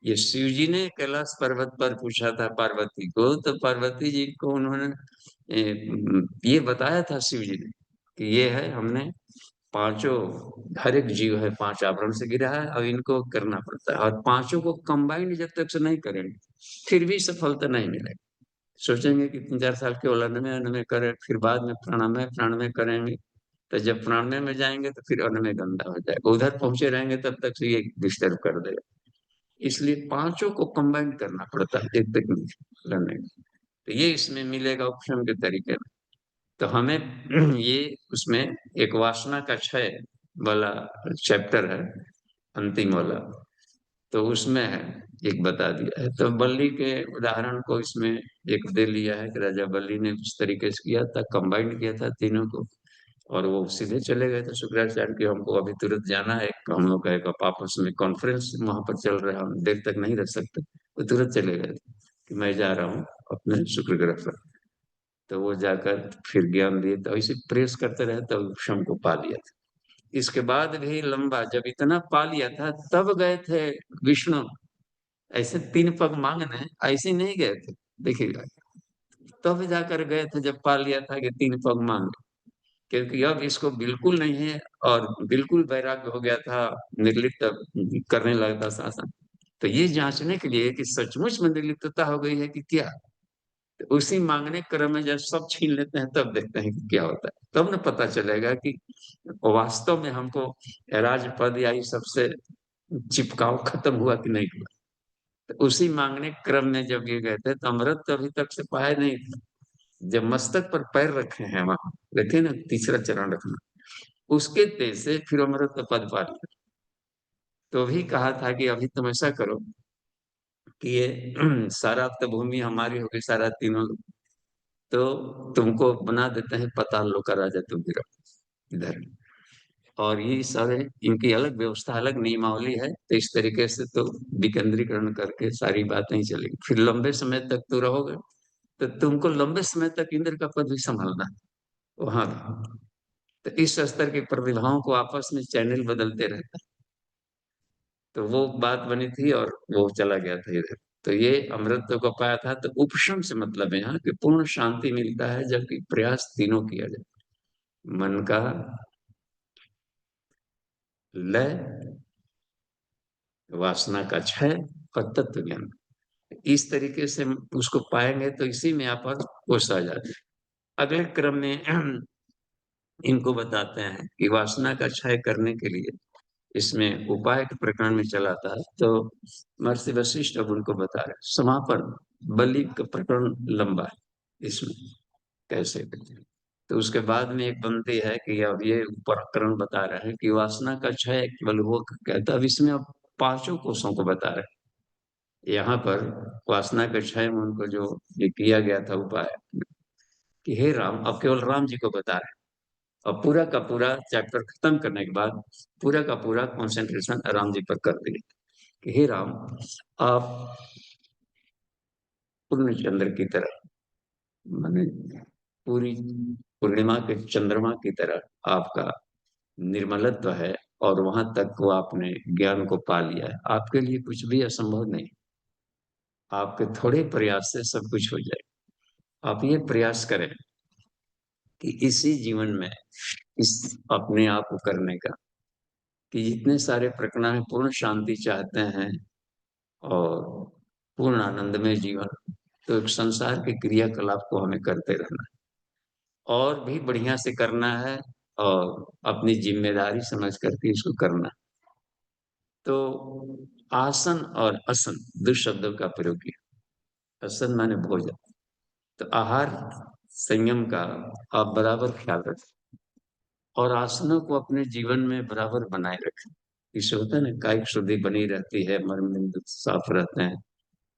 ये शिव जी ने कैलाश पर्वत पर पूछा था पार्वती को, तो पार्वती जी को उन्होंने ये बताया था शिव जी ने कि ये है, हमने पांचों, हर एक जीव है 5 आवरण से गिरा है, और इनको करना पड़ता है, और पांचों को कंबाइंड जब तक से नहीं करेंगे, फिर भी सफलता नहीं मिलेगी। सोचेंगे कि 3 4 साल केवल अन्नमय अन्नमय करें, फिर बाद में प्राणामय प्राणामय करेंगे, तो जब प्राणामय में जाएंगे तो फिर अन्नमय गंदा हो जाएगा, उधर पहुंचे रहेंगे तब तक से ये डिस्टर्ब कर देगा। इसलिए पांचों को कंबाइन करना पड़ता है एक टेक्निक लर्निंग। तो ये इसमें मिलेगा उपशम के तरीके में। तो हमें ये उसमें एक वासना का क्षय वाला चैप्टर है, अंतिम वाला, तो उसमें है, एक बता दिया है। तो बल्ली के उदाहरण को इसमें एक दे लिया है कि राजा बल्ली ने उस तरीके से किया था, कंबाइंड किया था तीनों को, और वो सीधे चले गए थे शुक्राचार्य की, हमको अभी तुरंत जाना है, हम लोग का एक आपस में कॉन्फ्रेंस वहां पर चल रहा है, हम देर तक नहीं रह सकते। वो तुरंत चले गए थे कि मैं जा रहा हूँ अपने शुक्र ग्रह पर। तो वो जाकर फिर ज्ञान दिए, तो ऐसे प्रेस करते रहे, तब उपशम को पा लिया था। इसके बाद भी लंबा जब इतना पा लिया था, तब गए थे विष्णु, ऐसे तीन पग मांगने ऐसे नहीं गए थे, देखिएगा। तब जाकर गए थे जब पा लिया था कि तीन पग मांग, क्योंकि अब इसको बिल्कुल नहीं है, और बिल्कुल वैराग्य हो गया था, निर्लिप्त करने लगा था शासन। तो ये जांचने के लिए कि सचमुच में निर्लिप्तता हो गई है कि क्या, तो उसी मांगने क्रम में जब सब छीन लेते हैं, तब देखते हैं कि क्या होता है, तब न पता चलेगा कि वास्तव में हमको राजपद या इस सबसे चिपकाव खत्म हुआ कि नहीं हुआ। तो उसी मांगने क्रम में जब ये गए थे, तो अमृत तो अभी तक से पाया नहीं था। जब मस्तक पर पैर रखे हैं वहां, देखे ना, तीसरा चरण रखना, उसके तेज से फिर अमृत पद पा लिया। तो भी कहा था कि अभी तुम ऐसा करो कि ये सारा तो भूमि हमारी होगी, सारा तीनों, तो तुमको बना देते हैं पाताल लोक का राजा, तुम भी रहो इधर। और ये सारे इनकी अलग व्यवस्था, अलग नियमावली है, तो इस तरीके से तो विकेंद्रीकरण करके सारी बातें ही चलेगी। फिर लंबे समय तक तू रहोगे, तो तुमको लंबे समय तक इंद्र का पद भी संभालना है वहां भी। तो इस स्तर की प्रतिभाओं को आपस में चैनल बदलते रहता है। तो वो बात बनी थी और वो चला गया था इधर। तो ये अमृत को पाया था, तो उपशम से मतलब है यहाँ कि पूर्ण शांति मिलता है, जबकि प्रयास तीनों किया जाए, मन का लय, वासना का क्षय और तत्व ज्ञान। इस तरीके से उसको पाएंगे तो इसी में आप होश आ जाते हैं। अगले क्रम में इनको बताते हैं कि वासना का क्षय करने के लिए इसमें उपाय के प्रकरण में चलाता है, तो महर्षि वशिष्ठ अब उनको बता रहे हैं। समापन बलि का प्रकरण लंबा है, इसमें कैसे करते हैं। तो उसके बाद में एक बनती है कि अब ये प्रकरण बता रहे हैं कि वासना का क्षय केवल वो कहता है। अब इसमें अब पांचों कोषों को बता रहे हैं यहाँ पर। वासना के क्षय में उनको जो ये किया गया था उपाय, कि हे राम, अब केवल राम जी को बता रहे हैं, और पूरा का पूरा चैप्टर खत्म करने के बाद पूरा का पूरा कंसंट्रेशन राम जी पर कर दिए कि हे राम, आप पूर्ण चंद्र की तरह, माने पूरी पूर्णिमा के चंद्रमा की तरह आपका निर्मलत्व है, और वहां तक को आपने ज्ञान को पा लिया है, आपके लिए कुछ भी असंभव नहीं। आपके थोड़े प्रयास से सब कुछ हो जाए। आप ये प्रयास करें कि इसी जीवन में इस अपने आप को करने का, कि जितने सारे प्रकरण हैं, पूर्ण शांति चाहते हैं और पूर्ण आनंदमय जीवन, तो एक संसार के क्रियाकलाप को हमें करते रहना है, और भी बढ़िया से करना है, और अपनी जिम्मेदारी समझ करके इसको करना है। तो आसन और असन दो शब्दों का प्रयोग किया। असन माने भोजन, तो आहार संयम का आप बराबर ख्याल रखें, और आसनों को अपने जीवन में बराबर बनाए रखें। इससे होता है ना, कायिक शुद्धि बनी रहती है, मन बिंदु साफ रहते हैं,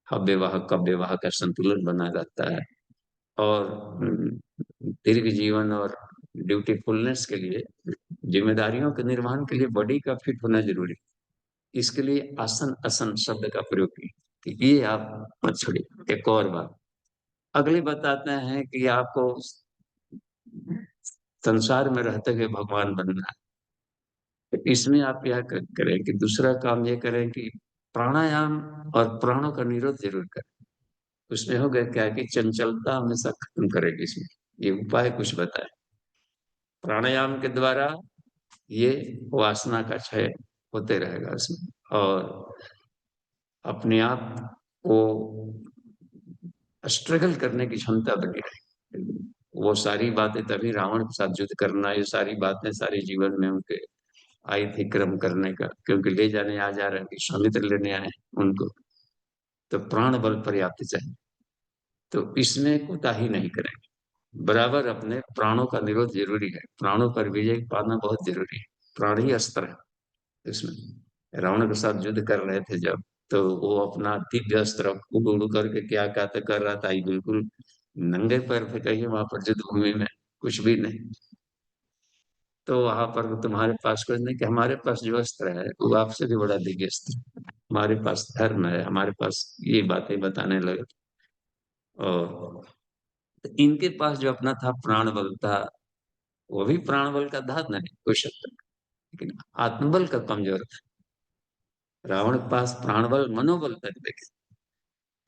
अव्यवाह कव्यवाह का संतुलन बना रहता है, और दीर्घ जीवन और ड्यूटीफुलनेस के लिए, जिम्मेदारियों के निर्वहन के लिए बॉडी का फिट होना जरूरी है। इसके लिए आसन असन शब्द का प्रयोग किया कि ये आप मत छोड़िए। एक और बात अगले बताते हैं कि आपको संसार में रहते हुए भगवान बनना है। तो इसमें आप क्या करें कि दूसरा काम ये करें कि प्राणायाम और प्राणों का निरोध जरूर करें। उसमें हो गया क्या कि चंचलता हमेशा खत्म करेगी। इसमें ये उपाय कुछ बताए प्राणायाम के द्वारा, ये वासना का क्षय होते रहेगा इसमें, और अपने आप को स्ट्रगल करने की क्षमता बनी रहेगी। वो सारी बातें, तभी रावण के साथ युद्ध करना, ये सारी बातें सारे जीवन में उनके आई थी क्रम करने का, क्योंकि ले जाने आ जा रहे हैं, विश्वामित्र लेने आए हैं उनको, तो प्राण बल पर्याप्त चाहिए। तो इसमें कोताही नहीं करेंगे, बराबर अपने प्राणों का निरोध जरूरी है, प्राणों पर विजय पाना बहुत जरूरी है। प्राण ही अस्त्र है इसमें। रावण के साथ युद्ध कर रहे थे जब, तो वो अपना दिव्य अस्त्र उड़ उड़ करके क्या कहते कर रहा था, ये बिल्कुल नंगे पैर थे कहिए वहां पर युद्ध भूमि में, कुछ भी नहीं। तो वहां पर तुम्हारे पास कुछ नहीं, कि हमारे पास जो अस्त्र है वो आपसे भी बड़ा दिव्य अस्त्र है। हमारे पास धर्म है, हमारे पास ये बातें बताने लगे। और इनके पास जो अपना था प्राण बल था, वो भी प्राण बल का था नहीं कोई शक नहीं, लेकिन आत्मबल का कमजोर था। रावण के पास प्राण बल मनोबल तक देखे,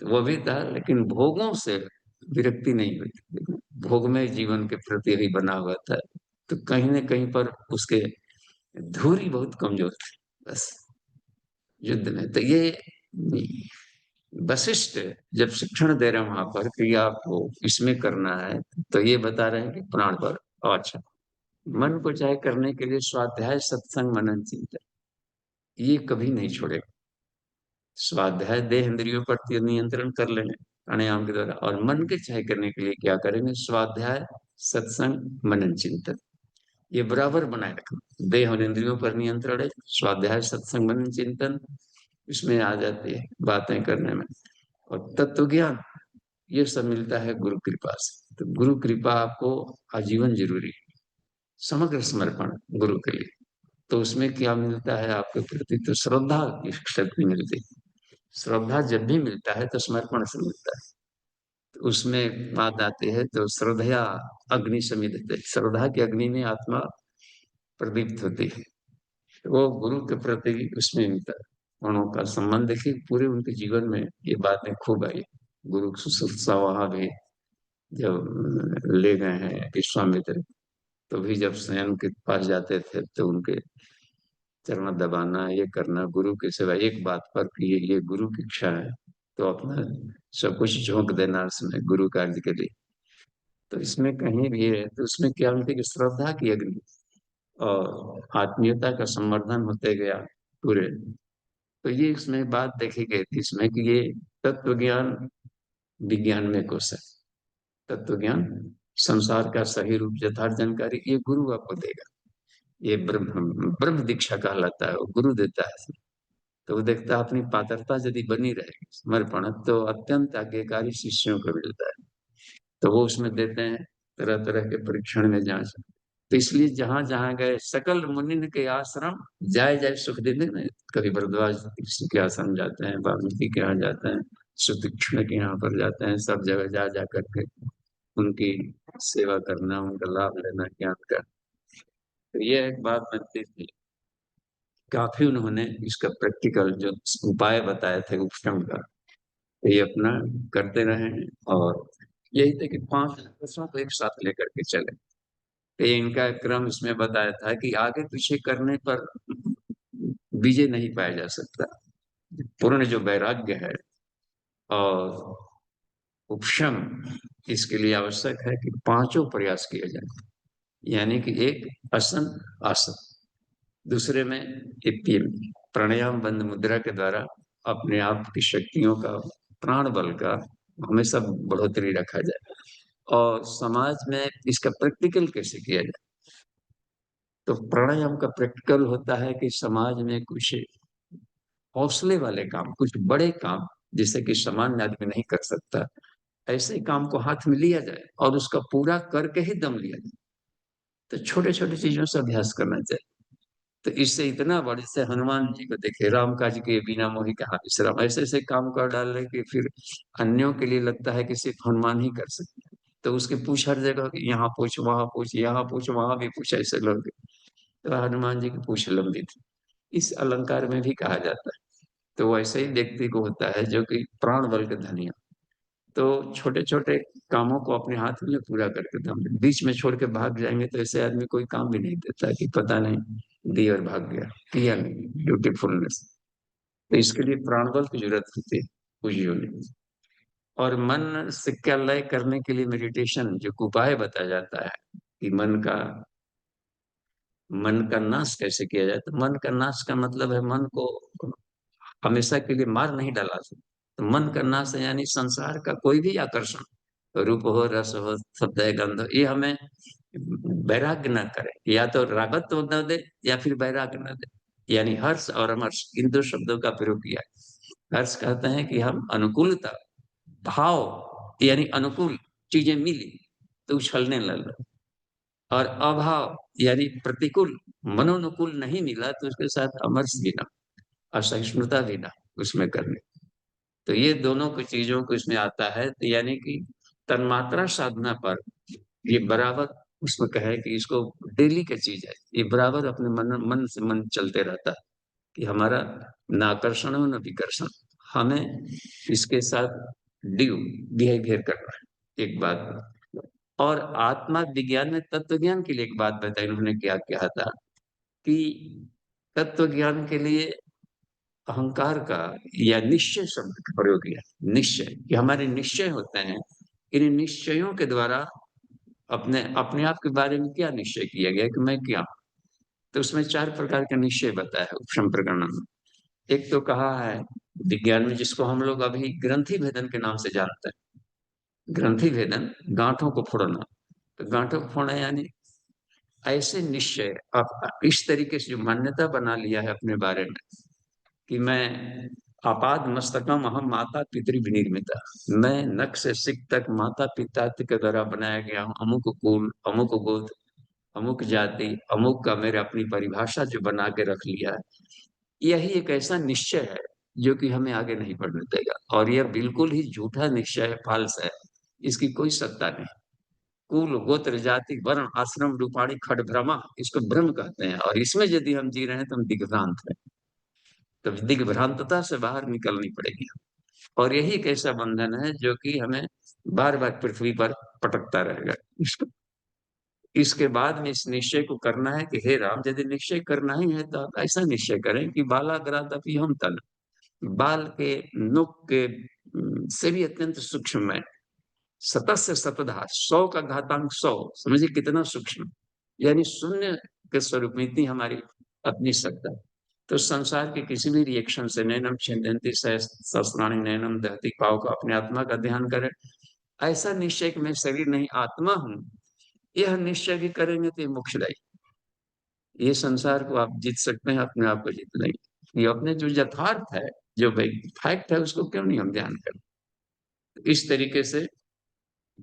तो वो भी था, लेकिन भोगों से विरक्ति नहीं हुई थी, भोग में जीवन के प्रति ही बना हुआ था। तो कहीं न कहीं पर उसके धुरी बहुत कमजोर थी बस युद्ध में। तो ये वशिष्ठ जब शिक्षण दे रहे हैं वहां पर कि आपको इसमें करना है, तो ये बता रहे हैं कि प्राण पर। अच्छा, मन को चाहे करने के लिए स्वाध्याय सत्संग मनन चिंतन, ये कभी नहीं छोड़ेगा। स्वाध्याय देह इंद्रियों पर नियंत्रण कर लेंगे प्राणायाम के द्वारा, और मन के चाहे करने के लिए क्या करेंगे, स्वाध्याय सत्संग मनन चिंतन, ये बराबर बनाए रखना। देह और इंद्रियों पर नियंत्रण है, स्वाध्याय सत्संग मनन चिंतन इसमें आ जाती है बातें करने में। और तत्व ज्ञान ये सब मिलता है गुरु कृपा से। तो गुरु कृपा आपको आजीवन जरूरी है, समग्र समर्पण गुरु के लिए। तो उसमें क्या मिलता है आपके प्रति, तो श्रद्धा की शक्ति मिलती है। श्रद्धा जब भी मिलता है तो समर्पण से मिलता है। तो उसमें बात आती है, तो श्रद्धया अग्नि समिधते, श्रद्धा की अग्नि में आत्मा प्रदीप्त होती है। तो वो गुरु के प्रति उसमें मिलता है। गुणों का संबंध देखिए पूरे उनके जीवन में ये बातें खूब आई। गुरु सुश्रूषा वहां भी जब ले गए हैं विश्वामित्र, तो भी जब स्वयं के पास जाते थे तो उनके चरण दबाना, ये करना गुरु के सिवा एक बात पर कि ये गुरु की इच्छा है, तो अपना सब कुछ झोंक देना उसमें गुरु कार्य के लिए। तो इसमें कहीं भी है, तो उसमें क्या होती है कि श्रद्धा की अग्नि और आत्मीयता का संवर्धन होते गया पूरे। तो ये इसमें बात देखी गई थी इसमें कि ये तत्व ज्ञान विज्ञान में कोश है। तत्व ज्ञान संसार का सही रूप यथार्थ जानकारी ये गुरु आपको देगा। ये ब्रह्म ब्रह्म दीक्षा कहलाता है, वो गुरु देता है। तो वो देखता है अपनी पात्रता यदि बनी रहेगी समर्पण, तो अत्यंत आज्ञाकारी शिष्यों को मिलता है। तो वो उसमें देते हैं तरह तरह के परीक्षण में जांच। तो इसलिए जहां जहां गए सकल मुनिन के आश्रम, जाए जाए सुख देते हैं। कभी भरद्वाज ऋषि के आश्रम जाते हैं, वाल्मीकि के यहाँ जाते हैं, सुतीक्ष्ण के यहाँ पर जाते हैं, सब जगह जा जा करके उनकी सेवा करना, उनका लाभ लेना ज्ञान का। तो ये एक बात बनती थी। काफी उन्होंने इसका प्रैक्टिकल जो उपाय बताए थे उपशम का, तो ये अपना करते रहे हैं। और यही थे कि 5 वर्षों को एक साथ लेकर के चले। तो ये इनका क्रम इसमें बताया था कि आगे पीछे करने पर विजय नहीं पाया जा सकता। पूर्ण जो वैराग्य है और उपशम, इसके लिए आवश्यक है कि पांचों प्रयास किए जाए। यानी कि एक आसन, आसन दूसरे में एपीएम प्राणायाम बंद मुद्रा के द्वारा अपने आप की शक्तियों का, प्राण बल का हमेशा बढ़ोतरी रखा जाए। और समाज में इसका प्रैक्टिकल कैसे किया जाए, तो प्राणायाम का प्रैक्टिकल होता है कि समाज में कुछ हौसले वाले काम, कुछ बड़े काम जिसे कि सामान्य आदमी नहीं कर सकता, ऐसे काम को हाथ में लिया जाए और उसका पूरा करके ही दम लिया जाए। तो छोटे छोटे चीजों से अभ्यास करना चाहिए। तो इससे इतना बड़े से हनुमान जी को देखे, राम काज के बिना मोहि कहा विश्राम, ऐसे ऐसे काम कर डाल रहे कि फिर अन्यों के लिए लगता है कि सिर्फ हनुमान ही कर सकते हैं। तो उसके पूछ हर जगह कि यहाँ पूछ वहां पूछ, यहाँ पूछ वहां भी पूछ, ऐसे लोग। तो हनुमान जी की पूछ लंबी थी, इस अलंकार में भी कहा जाता है। तो वैसे ही व्यक्ति को होता है जो कि प्राण बल के धनी हो, तो छोटे छोटे कामों को अपने हाथ में पूरा करके दम बीच में छोड़ के भाग जाएंगे, तो ऐसे आदमी कोई काम भी नहीं देता कि पता नहीं दी और भाग गया, किया नहीं ड्यूटीफुलनेस। तो इसके लिए प्राण बल की जरूरत होती है कुछ यूनिट। और मन से क्या लय करने के लिए मेडिटेशन जो उपाय बताया जाता है कि मन का मन का नाश कैसे किया जाए? तो मन का नाश का मतलब है मन को हमेशा के लिए मार नहीं डाला सकते। तो मन का नाश है यानी संसार का कोई भी आकर्षण, रूप हो, रस हो, शब्द है, गंध हो, ये हमें वैराग्य न करे, या तो रागत्व न दे या फिर वैराग्य न दे। यानी हर्ष और अमर्ष, इन दो शब्दों का प्रयोग किया है। हर्ष कहते हैं कि हम अनुकूलता, भाव यानी अनुकूल चीजें मिली तो उछलने लग, और अभाव यानी प्रतिकूल मनोनुकूल नहीं मिला तो उसके साथ अमर्ष भी ना, असहिष्णुता भी ना उसमें करने। तो ये दोनों की चीजों को इसमें आता है, तो यानी कि तन्मात्रा साधना पर ये बराबर उसमें कहे कि इसको डेली की चीज है, ये बराबर अपने मन मन से मन चलते रहता है कि हमारा न आकर्षण हो न विकर्षण, हमें इसके साथ ड्यू बिहेवियर करना है। एक बात। और आत्मा विज्ञान में तत्व ज्ञान के लिए एक बात बताई उन्होंने, क्या कहा था कि तत्व ज्ञान के लिए अहंकार का या निश्चय शब्द का प्रयोग किया। निश्चय कि हमारे निश्चय होते हैं, इन निश्चयों के द्वारा अपने अपने आप के बारे में क्या निश्चय किया गया कि मैं क्या हूं। तो उसमें चार प्रकार का निश्चय बताया है उपशम प्रकरण में। एक तो कहा है विज्ञान में, जिसको हम लोग अभी ग्रंथि भेदन के नाम से जानते हैं। ग्रंथि भेदन, गांठों को फोड़ना। तो गांठों को फोड़ना यानी ऐसे निश्चय, आप इस तरीके से जो मान्यता बना लिया है अपने बारे में कि मैं आपाद मस्तकम अहम माता पितृ विनिर्मिता, मैं नख से सिक तक माता पिता के द्वारा बनाया गया हूँ, अमुक कुल, अमुक गोत्र, अमुक जाति, अमुक का मेरे अपनी परिभाषा जो बना के रख लिया है। यही एक ऐसा निश्चय है जो कि हमें आगे नहीं बढ़ने देगा, और यह बिल्कुल ही झूठा निश्चय है, फाल्स है। इसकी कोई सत्ता नहीं। कुल गोत्र जाति वर्ण आश्रम रूपाणी खड भ्रमा, इसको भ्रम कहते हैं, और इसमें यदि हम जी रहे हैं तो हम दिग्भ्रांत हैं। तो दिग्भ्रांतता से बाहर निकलनी पड़ेगी। और यही एक ऐसा बंधन है जो कि हमें बार बार पृथ्वी पर पटकता रहेगा। इसको इसके बाद में इस निश्चय को करना है कि हे राम, यदि निश्चय करना ही है तो आप ऐसा निश्चय करें कि बालाग्रादपि हम तन, बाल के नुक के से भी अत्यंत सूक्ष्म है। सतत से शतधा, 100 का घातांक 100, समझिए कितना सूक्ष्म, यानी शून्य के स्वरूप में इतनी हमारी अपनी सत्ता। तो संसार के किसी भी रिएक्शन से नैनम छिन्दन्ति सहस्राणि नैनम दहति पाव का अपने आत्मा का ध्यान करें। ऐसा निश्चय कि मैं शरीर नहीं आत्मा हूं, यह निश्चय भी करेंगे तो ये मोक्षदायी। ये संसार को आप जीत सकते हैं, अपने आप को जीत लेंगे। ये अपने जो यथार्थ है, जो फैक्ट है, उसको क्यों नहीं हम ध्यान करें। इस तरीके से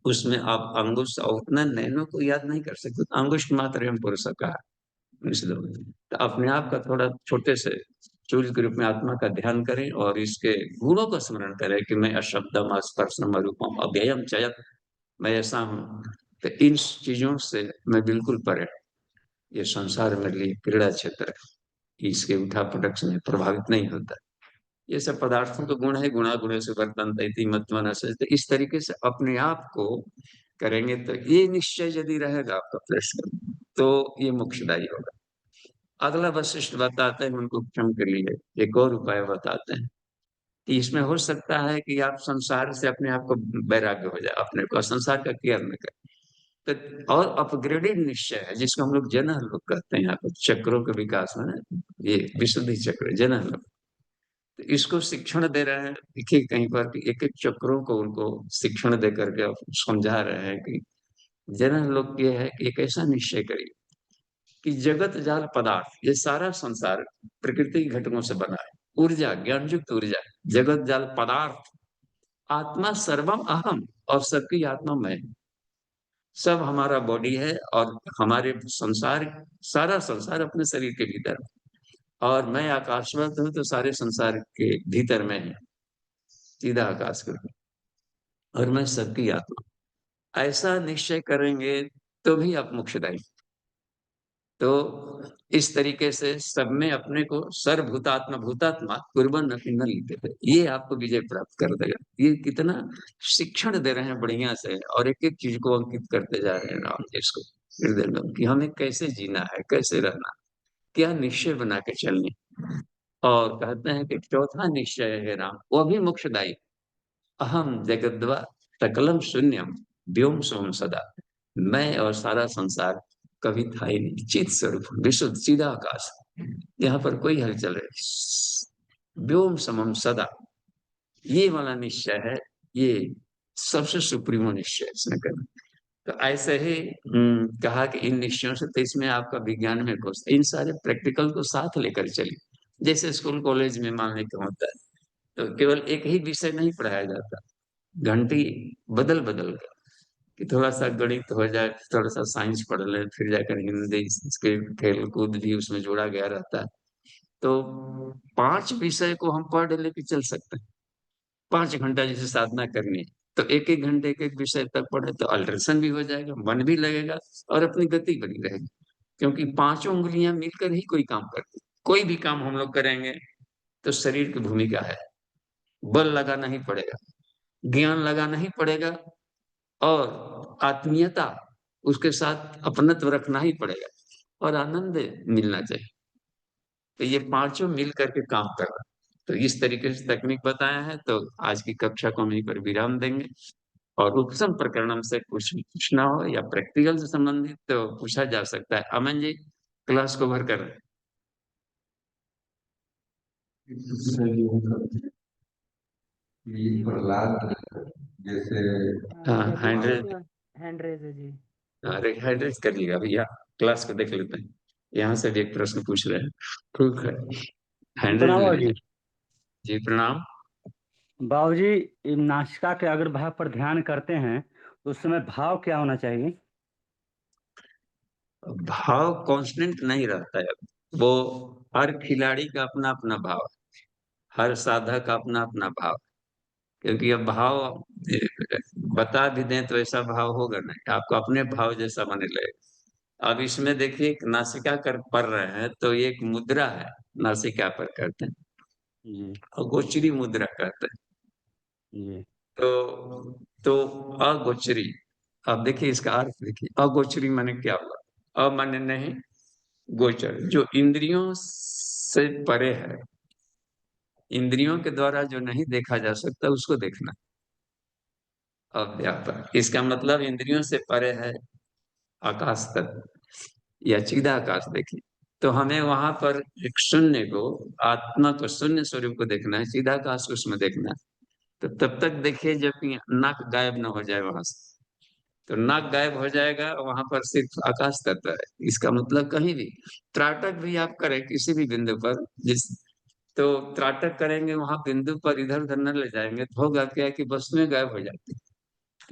उसमें आप अंगुष्ठ और उतना नैनो को याद नहीं कर सकते, तो अंगुष्ठ मात्र एवं पुरुष का तो अपने आप का थोड़ा छोटे से चूल के रूप में आत्मा का ध्यान करें और इसके गुणों का स्मरण करें कि मैं अशब्दम स्पर्शम अरूपम अव्ययम चयत, मैं ऐसा हूँ। तो इन चीजों से मैं बिल्कुल परे हूं। ये संसार मेरे लिए क्रीड़ा क्षेत्र है, इसके उठा पटक से मैं प्रभावित नहीं होता। ये सब पदार्थों का गुण है, गुणा गुण से वर्तनते मत्वन से। तो इस तरीके से अपने आप को करेंगे तो ये निश्चय यदि रहेगा आपका प्रश्न, तो ये मोक्षदायी होगा। अगला वशिष्ठ बताते हैं उनको क्षम के लिए एक और उपाय बताते हैं कि इसमें हो सकता है कि आप संसार से अपने आप को वैराग्य हो जाए, अपने को संसार का केयर न करें। तो और अपग्रेडेड निश्चय है जिसको हम लोग जनह लोग कहते हैं, यहाँ पर चक्रों के विकास में ना, ये विशुद्धि चक्र जनह लोग। तो इसको शिक्षण दे रहे हैं, देखिए कहीं पर कि एक एक चक्रों को उनको शिक्षण दे करके समझा रहे हैं कि जनह लोग ये है कि एक ऐसा निश्चय करिए कि जगत जाल पदार्थ, ये सारा संसार प्रकृति के घटकों से बना है। ऊर्जा, ज्ञान युक्त ऊर्जा, जगत जाल पदार्थ, आत्मा सर्वम अहम, और सबकी आत्मा मैं, सब हमारा बॉडी है, और हमारे संसार, सारा संसार अपने शरीर के भीतर है। और मैं आकाशवत हूँ तो सारे संसार के भीतर में है, सीधा आकाश के, और मैं सबकी आत्मा। ऐसा निश्चय करेंगे तो भी आप मोक्षदायी। तो इस तरीके से सब में अपने को सर्वभूतात्मा भूतात्मा कुर्बन न लिखते थे, ये आपको विजय प्राप्त कर देगा। ये कितना शिक्षण दे रहे हैं बढ़िया से, और एक एक चीज को अंकित करते जा रहे हैं राम जी इसको हृदय में कि हमें कैसे जीना है, कैसे रहना, क्या निश्चय बना के चलने। और कहते हैं कि चौथा निश्चय है राम, वो भी मोक्षदायी। अहम जगद्वा सकलम शून्यम व्योम सोम सदा, मैं और सारा संसार कभी था ही नहीं। चित स्वरूप विशुद्ध चिदाकाश, यहाँ पर कोई हलचल है। व्योम समम सदा, ये वाला निश्चय है, ये सबसे सुप्रीमो निश्चय इसने करना। तो ऐसे ही कहा कि इन निश्चयों से, तो इसमें आपका विज्ञान में घुस, इन सारे प्रैक्टिकल को साथ लेकर चलिए। जैसे स्कूल कॉलेज में मान लेते होता है, तो केवल एक ही विषय नहीं पढ़ाया जाता, घंटी बदल बदल कर, कि थोड़ा सा गणित हो जाए, थोड़ा सा साइंस पढ़ ले, फिर जाकर हिंदी संस्कृत खेल कूद भी उसमें जोड़ा गया रहता है। तो 5 विषय को हम पढ़ लेके चल सकते हैं। 5 घंटा जैसे साधना करनी है, तो एक एक घंटे एक एक विषय तक पढ़े तो अल्ट्रेशन भी हो जाएगा, मन भी लगेगा और अपनी गति बनी रहेगी। क्योंकि पांचों उंगलियां मिलकर ही कोई काम करती, कोई भी काम हम लोग करेंगे तो शरीर की भूमिका है, बल लगाना ही पड़ेगा, ज्ञान लगाना ही पड़ेगा, और आत्मीयता, उसके साथ अपनत्व रखना ही पड़ेगा, और आनंद मिलना चाहिए। तो ये पांचों मिल करके काम कर रहा है। तो इस तरीके से तकनीक बताया है। तो आज की कक्षा को हम यहीं पर विराम देंगे, और उपसम प्रकरणम से कुछ पूछना हो या प्रैक्टिकल से संबंधित तो पूछा जा सकता है। अमन जी क्लास को भर कर। कि प्रहलाद जैसे हाँ, हाँ हैंड अभी रेज। हैंड रेज है जी। अरे हैंड रेज कर लिएगा भैया, क्लास को देख लेते हैं। यहाँ से भी एक प्रश्न पूछ रहे हैं। ठीक है, जी हैंड रेज प्रणाम ले बाबूजी। लिया। जी प्रणाम। बाबूजी, ये नासिका के अगर भाव पर ध्यान करते हैं तो उस समय भाव क्या होना चाहिए? भाव कांस्टेंट नहीं रहता है, वो हर खिलाड़ी का अपना अपना भाव है, हर साधक का अपना अपना भाव। क्योंकि अब भाव ए, बता भी दें तो ऐसा भाव होगा नहीं, आपको अपने भाव जैसा बने लगेगा। अब इसमें देखिए, एक नासिका कर पढ़ रहे हैं तो ये एक मुद्रा है, नासिका पर करते हैं, जी। और गोचरी मुद्रा करते हैं। जी। तो अगोचरी, अब देखिए इसका अर्थ देखिए, अगोचरी माने क्या हुआ? अ माने नहीं, गोचर जो इंद्रियों से परे है, इंद्रियों के द्वारा जो नहीं देखा जा सकता उसको देखना। अव्यापक, इसका मतलब इंद्रियों से परे है आकाश तक या चिदाकाश देखिए। तो हमें वहां पर एक शून्य को, आत्मा को, शून्य स्वरूप को देखना है, चिदाकाश को उसमें देखना है। तो तब तक देखिए जब कि नाक गायब न हो जाए वहां से। तो नाक गायब हो जाएगा, वहां पर सिर्फ आकाश तत्व है। इसका मतलब कहीं भी त्राटक भी आप करें किसी भी बिंदु पर, जिस, तो त्राटक करेंगे वहां बिंदु पर इधर उधर न ले जाएंगे, तो होगा क्या कि वस्तुएं गायब हो जाती है।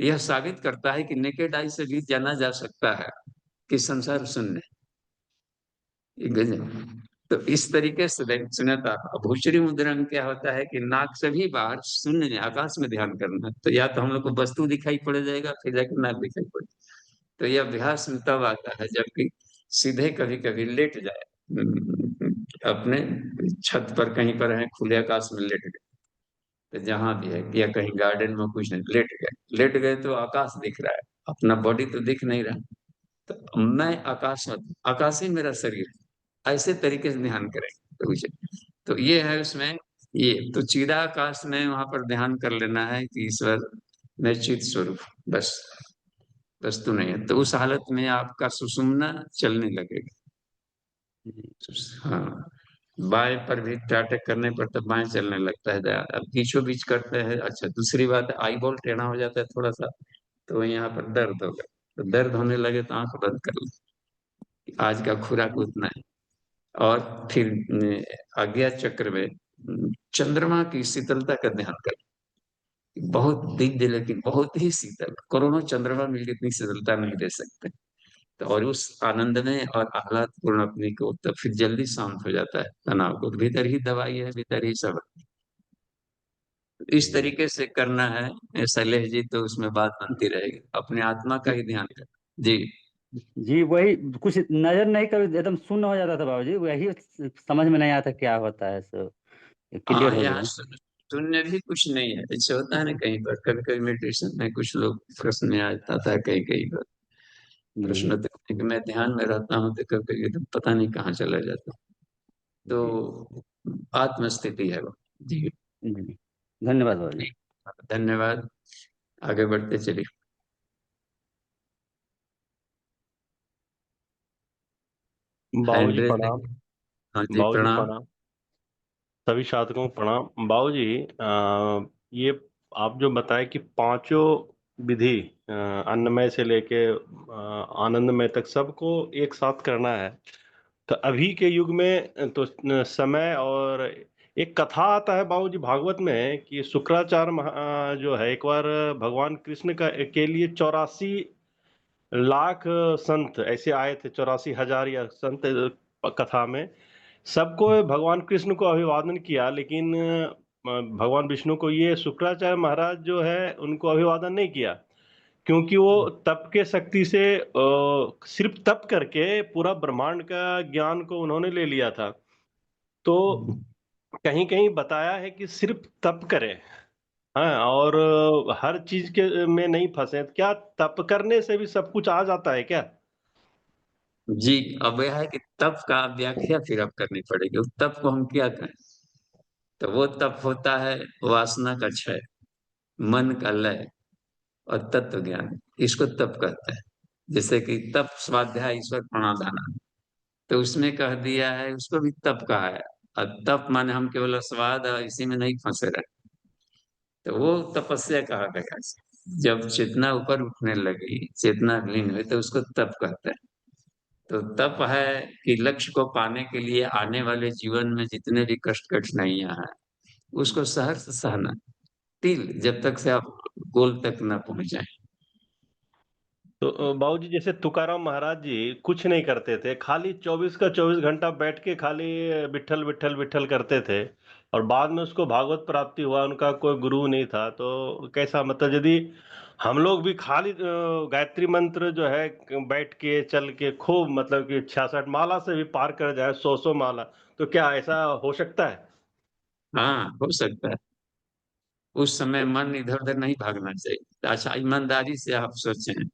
यह साबित करता है कि नेकेड आई से भी जाना जा सकता है कि संसार शून्य है। ये गजब। तो इस तरीके से सुनता, भूचरी मुद्रा में क्या होता है कि नाक से भी बाहर शून्य में, आकाश में ध्यान करना है। तो या तो हम लोग को वस्तु दिखाई पड़ जाएगा, फिर जाकर नाक दिखाई पड़े। तो यह अभ्यास में तब आता है जबकि सीधे कभी कभी लेट जाए, अपने छत पर कहीं पर है, खुले आकाश में लेट गए, तो जहां भी है, या कहीं गार्डन में कुछ नहीं, लेट गए, लेट गए तो आकाश दिख रहा है, अपना बॉडी तो दिख नहीं रहा। तो मैं आकाश में, आकाश ही मेरा शरीर है, ऐसे तरीके से ध्यान करेंगे तो मुझे, तो ये है उसमें। ये तो चिदाकाश में वहां पर ध्यान कर लेना है कि ईश्वर में चित स्वरूप, बस, वस्तु नहीं है। तो उस हालत में आपका सुषुम्ना चलने लगेगा। जी। हाँ, बाएं पर भी टाटक करने पर तो बाएं चलने लगता है। अब बीचों बीच करते हैं, अच्छा दूसरी बात है, आई बॉल टेढ़ा हो जाता है थोड़ा सा, तो यहाँ पर दर्द होगा। तो दर्द होने लगे तो आंख बंद कर लो, आज का खुराक उतना है। और फिर आज्ञा चक्र में चंद्रमा की शीतलता का ध्यान कर, बहुत दिव्य लेकिन बहुत ही शीतल, करोड़ों चंद्रमा मिलकर इतनी शीतलता नहीं दे सकते। तो और उस आनंद में और आह्लाद पूर्ण अपने को, तब फिर जल्दी शांत हो जाता है तनाव को। भीतर ही दवाई है, भीतर ही सब है। इस जी। तरीके से करना है शैलेश जी, तो उसमें बात बनती रहेगी, अपने आत्मा का ही ध्यान कर। जी। जी वही, कुछ नजर नहीं, कभी एकदम शून्य हो जाता था बाबूजी, वही समझ में नहीं आता क्या होता है, सो क्लियर हाँ, हो यहाँ गया। शून्य भी कुछ नहीं है, ऐसे होता है ना कहीं पर, कभी कभी मेडिटेशन में कुछ लोग प्रश्न में आता था, कहीं कहीं पर जी। प्रश्न होते हैं कि मैं ध्यान में रहता हूँ तो कभी कभी एकदम पता नहीं कहाँ चला जाता। जी। तो आत्मस्थिति है वो। जी। जी। धन्यवाद बाबूजी। धन्यवाद। आगे बढ़ते चलिए। बाबूजी हैंड रेस प्रणाम। देखिए। हाँ जी, बाबूजी प्रणाम। प्रणाम। सभी साधकों को प्रणाम। बाबूजी, ये आप जो बताए कि पांचों विधि, अन्नमय से लेके आनंदमय तक सबको एक साथ करना है। तो अभी के युग में तो समय और एक कथा आता है बाबूजी भागवत में कि शुक्राचार्य जो है एक बार भगवान कृष्ण का के लिए 84 लाख संत ऐसे आए थे, 84 हजार या संत कथा में। सबको भगवान कृष्ण को अभिवादन किया, लेकिन भगवान विष्णु को ये शुक्राचार्य महाराज जो है उनको अभिवादन नहीं किया, क्योंकि वो तप के शक्ति से सिर्फ तप करके पूरा ब्रह्मांड का ज्ञान को उन्होंने ले लिया था। तो कहीं कहीं बताया है कि सिर्फ तप करें, हाँ, और हर चीज के में नहीं फंसे। क्या तप करने से भी सब कुछ आ जाता है क्या? जी, अब यह है कि तप का व्याख्या फिर अब करनी पड़ेगी। उस तप को हम क्या कहें? तो वो तप होता है वासना का क्षय, मन का लय और तत्व ज्ञान। इसको तप कहते हैं। जैसे कि तप स्वाध्याय ईश्वर प्रणोदाना, तो उसमें कह दिया है, उसको भी तप कहा है। और तप माने हम केवल स्वाद और इसी में नहीं फंसे रहे, तो वो तपस्या कहा गया। जब चेतना ऊपर उठने लगी, चेतना लीन हुई, तो उसको तप कहते हैं। तो तप है कि लक्ष्य को पाने के लिए आने वाले जीवन में जितने भी कष्ट कठिनाइयां हैं, उसको सहर्ष सहना, तिल जब तक से आप गोल तक न पहुंच जाए। तो बाबूजी, जैसे तुकाराम महाराज जी कुछ नहीं करते थे, खाली 24 का 24 घंटा बैठ के खाली विठल विठल विठल करते थे, और बाद में उसको भागवत प्राप्ति हुआ। उनका कोई गुरु नहीं था। तो कैसा, मतलब यदि हम लोग भी खाली गायत्री मंत्र जो है बैठ के चल के खूब, मतलब कि 66 माला से भी पार कर जाए, 100 माला, तो क्या ऐसा हो सकता है? हाँ, हो सकता है। उस समय मन इधर उधर नहीं भागना चाहिए। अच्छा, ईमानदारी से आप सोचें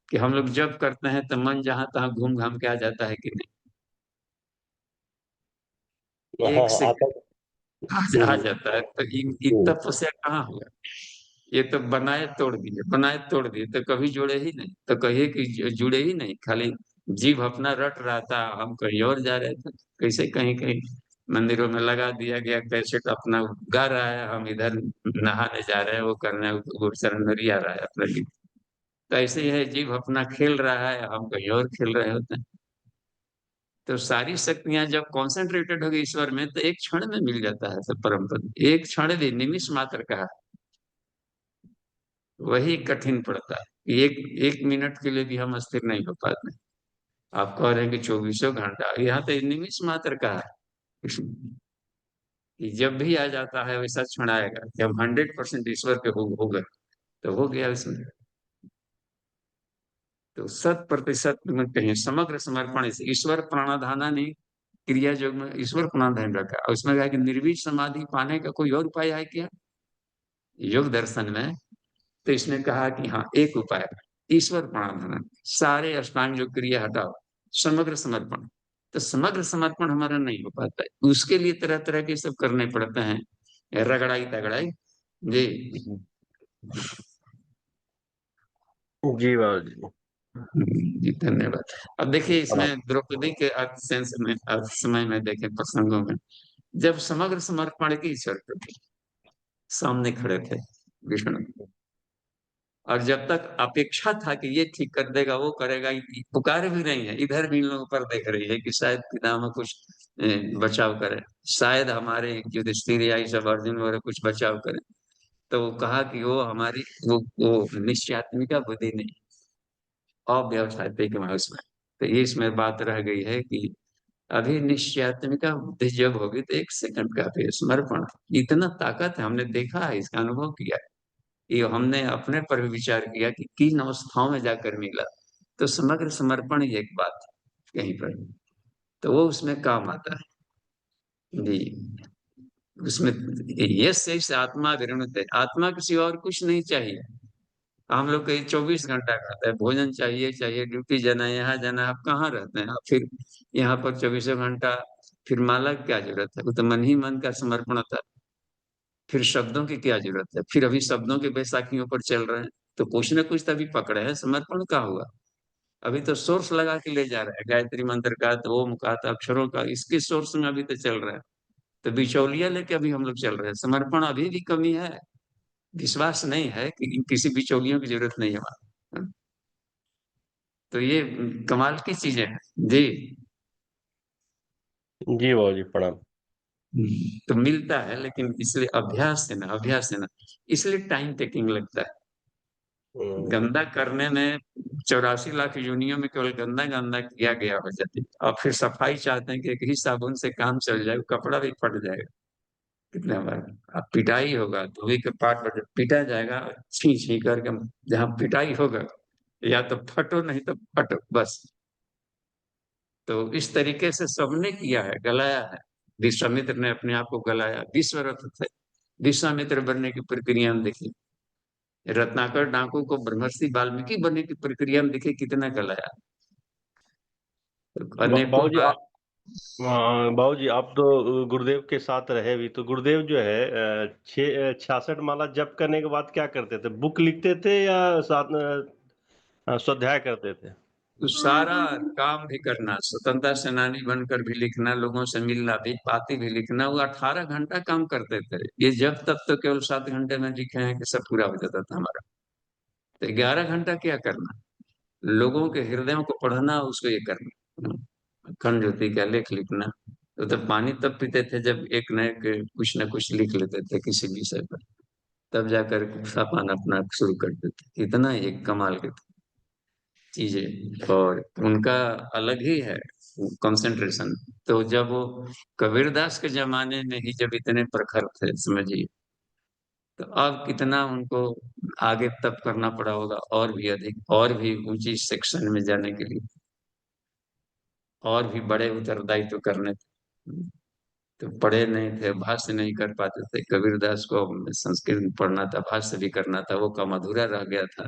कि हम लोग जब करते हैं तो मन जहां तहां घूम घाम के आ जाता है कि नहीं? हाँ, एक से आता। आ हम्म। जाता है। तो तपस्या कहाँ हुआ? ये तो बनाए तोड़ दिए, बनाए तोड़ दिए, तो कभी जुड़े ही नहीं। तो कहिए कि जुड़े ही नहीं, खाली जीव अपना रट रहा था, हम कहीं और जा रहे थे। कैसे कहीं कहीं मंदिरों में लगा दिया गया कैसेट, अपना गा रहा है, हम इधर नहाने जा रहे हैं, वो करने गुरचरण आ रहा है अपने लिए। तो ऐसे ही है, जीव अपना खेल रहा है, हम कहीं और खेल रहे होते हैं। तो सारी शक्तियां जब कॉन्सेंट्रेटेड हो गई ईश्वर में, तो एक क्षण में मिल जाता है सब परम पद। एक क्षण भी, निमिष मात्र का, वही कठिन पड़ता है कि एक एक मिनट के लिए भी हम अस्थिर नहीं हो पाते। आप कह रहे हैं कि 24 घंटा, यहाँ तो निमिष मात्र का है। कि जब भी आ जाता है वैसा क्षण आएगा कि हम 100% ईश्वर के हो गए, तो हो गया उसमें। तो 100% में कहीं समग्र समर्पण, इसे ईश्वर प्राणाधाना नहीं, क्रिया योग में ईश्वर प्राणाधान रखा और उसमें कहा कि निर्वीज समाधि पाने का कोई और उपाय है क्या? योग दर्शन में तो इसने कहा कि हाँ, एक उपाय, ईश्वर प्राणाधान, सारे अष्टांग योग क्रिया हटाओ, समग्र समर्पण। तो समग्र समर्पण हमारा नहीं हो पाता है, उसके लिए तरह तरह के सब करने पड़ते हैं, रगड़ाई तगड़ाई। जी। जी बाबूजी। जी, धन्यवाद। अब देखिए, प्रणाम। इसमें द्रौपदी के अर्थ सेंस में, अर्थ समय में देखें प्रसंगों में, जब समग्र समर्पण की ईश्वर के सामने खड़े थे विष्णु, और जब तक अपेक्षा था कि ये ठीक कर देगा, वो करेगा, पुकार भी नहीं है, इधर भी इन लोगों पर देख रही है कि शायद पितामह कुछ बचाव करे, शायद हमारे युधिष्ठिर या ये सब अर्जुन वगैरह कुछ बचाव करे। तो वो कहा कि वो हमारी वो निश्चयात्मिका बुद्धि नहीं, अव्यवसायिक में उसमें। तो ये इसमें बात रह गई है कि अभी निश्चयात्मिका बुद्धि जब होगी तो 1 सेकंड का भी समर्पण, इतना ताकत है, हमने देखा है, इसका अनुभव किया है। ये हमने अपने पर भी विचार किया कि किन अवस्थाओं में जाकर मिला। तो समग्र समर्पण ही एक बात है कहीं पर, तो वो उसमें काम आता है। जी, उसमें ये से आत्मा विरमत है, आत्मा किसी और कुछ नहीं चाहिए। हम लोग कहीं 24 घंटा खाता है, भोजन चाहिए चाहिए, ड्यूटी जाना है, यहाँ जाना है, आप कहाँ रहते हैं आप फिर? यहाँ पर 24 घंटा, फिर माला की क्या जरूरत है? वो तो मन ही मन का समर्पण होता है। फिर शब्दों की क्या जरूरत है? फिर अभी शब्दों के बैसाखियों पर चल रहे हैं, तो कुछ न कुछ तभी पकड़े हैं, समर्पण का हुआ। अभी तो सोर्स लगा के ले जा रहा है, गायत्री मंत्र का, तो ओम का, तो अक्षरों का, इसके सोर्स में अभी तो चल रहा है। तो बिचौलिया लेके अभी हम लोग चल रहे हैं। समर्पण अभी भी कमी है, विश्वास नहीं है कि किसी बिचौलियों की जरूरत नहीं है हमारा। तो ये कमाल की चीजें हैं जी। जी बाबू जी प्रणाम। तो मिलता है, लेकिन इसलिए अभ्यास से ना, अभ्यास से ना, इसलिए टाइम टेकिंग लगता है। गंदा करने में 84 लाख योनियों में केवल गंदा गंदा किया गया हो जाती है। और फिर सफाई चाहते हैं कि एक ही साबुन से काम चल जाए, कपड़ा भी फट जाएगा कितने बार। अब पिटाई होगा, धोबी के पाठ पर जब पीटा जाएगा, छी छी करके, जहाँ पिटाई होगा, या तो फटो नहीं तो फटो बस। तो इस तरीके से सबने किया है, गलाया है। विश्वामित्र ने अपने आप को गलाया, विश्वरथ थे। विश्वामित्र बनने की प्रक्रिया में देखिए, रत्नाकर डाकू को ब्रह्मर्षि वाल्मीकि बनने की प्रक्रिया में देखिए कितना गलाया। तो अनेकों बाबू जी बार। बाबू जी आप तो गुरुदेव के साथ रहे भी, तो गुरुदेव जो है 66 माला जप करने के बाद क्या करते थे? बुक लिखते थे या साथ स्वाध्याय करते थे? तो सारा काम भी करना, स्वतंत्रता सेनानी बनकर भी लिखना, लोगों से मिलना भी, पाती भी लिखना, वो 18 घंटा काम करते थे। ये जब तक तो केवल 7 घंटे में लिखे हैं कि सब पूरा हो जाता था हमारा। तो 11 घंटा क्या करना, लोगों के हृदयों को पढ़ना, उसको ये करना, अखंड ज्योति का लेख लिखना। तो पानी तब पीते थे जब एक न एक कुछ न कुछ लिख लेते थे किसी विषय पर, तब जाकर पान अपना शुरू करते थे। इतना एक कमाल के चीजें। और उनका अलग ही है कंसंट्रेशन। तो जब वो कबीरदास के जमाने में ही जब इतने प्रखर थे, समझिए, तो अब कितना उनको आगे तप करना पड़ा होगा, और भी अधिक, और भी ऊंची सेक्शन में जाने के लिए, और भी बड़े उत्तरदायित्व करने थे। तो पढ़े नहीं थे, भाष्य नहीं कर पाते थे। कबीरदास को संस्कृत में पढ़ना था, भाष्य भी करना था, वो काम अधूरा रह गया था।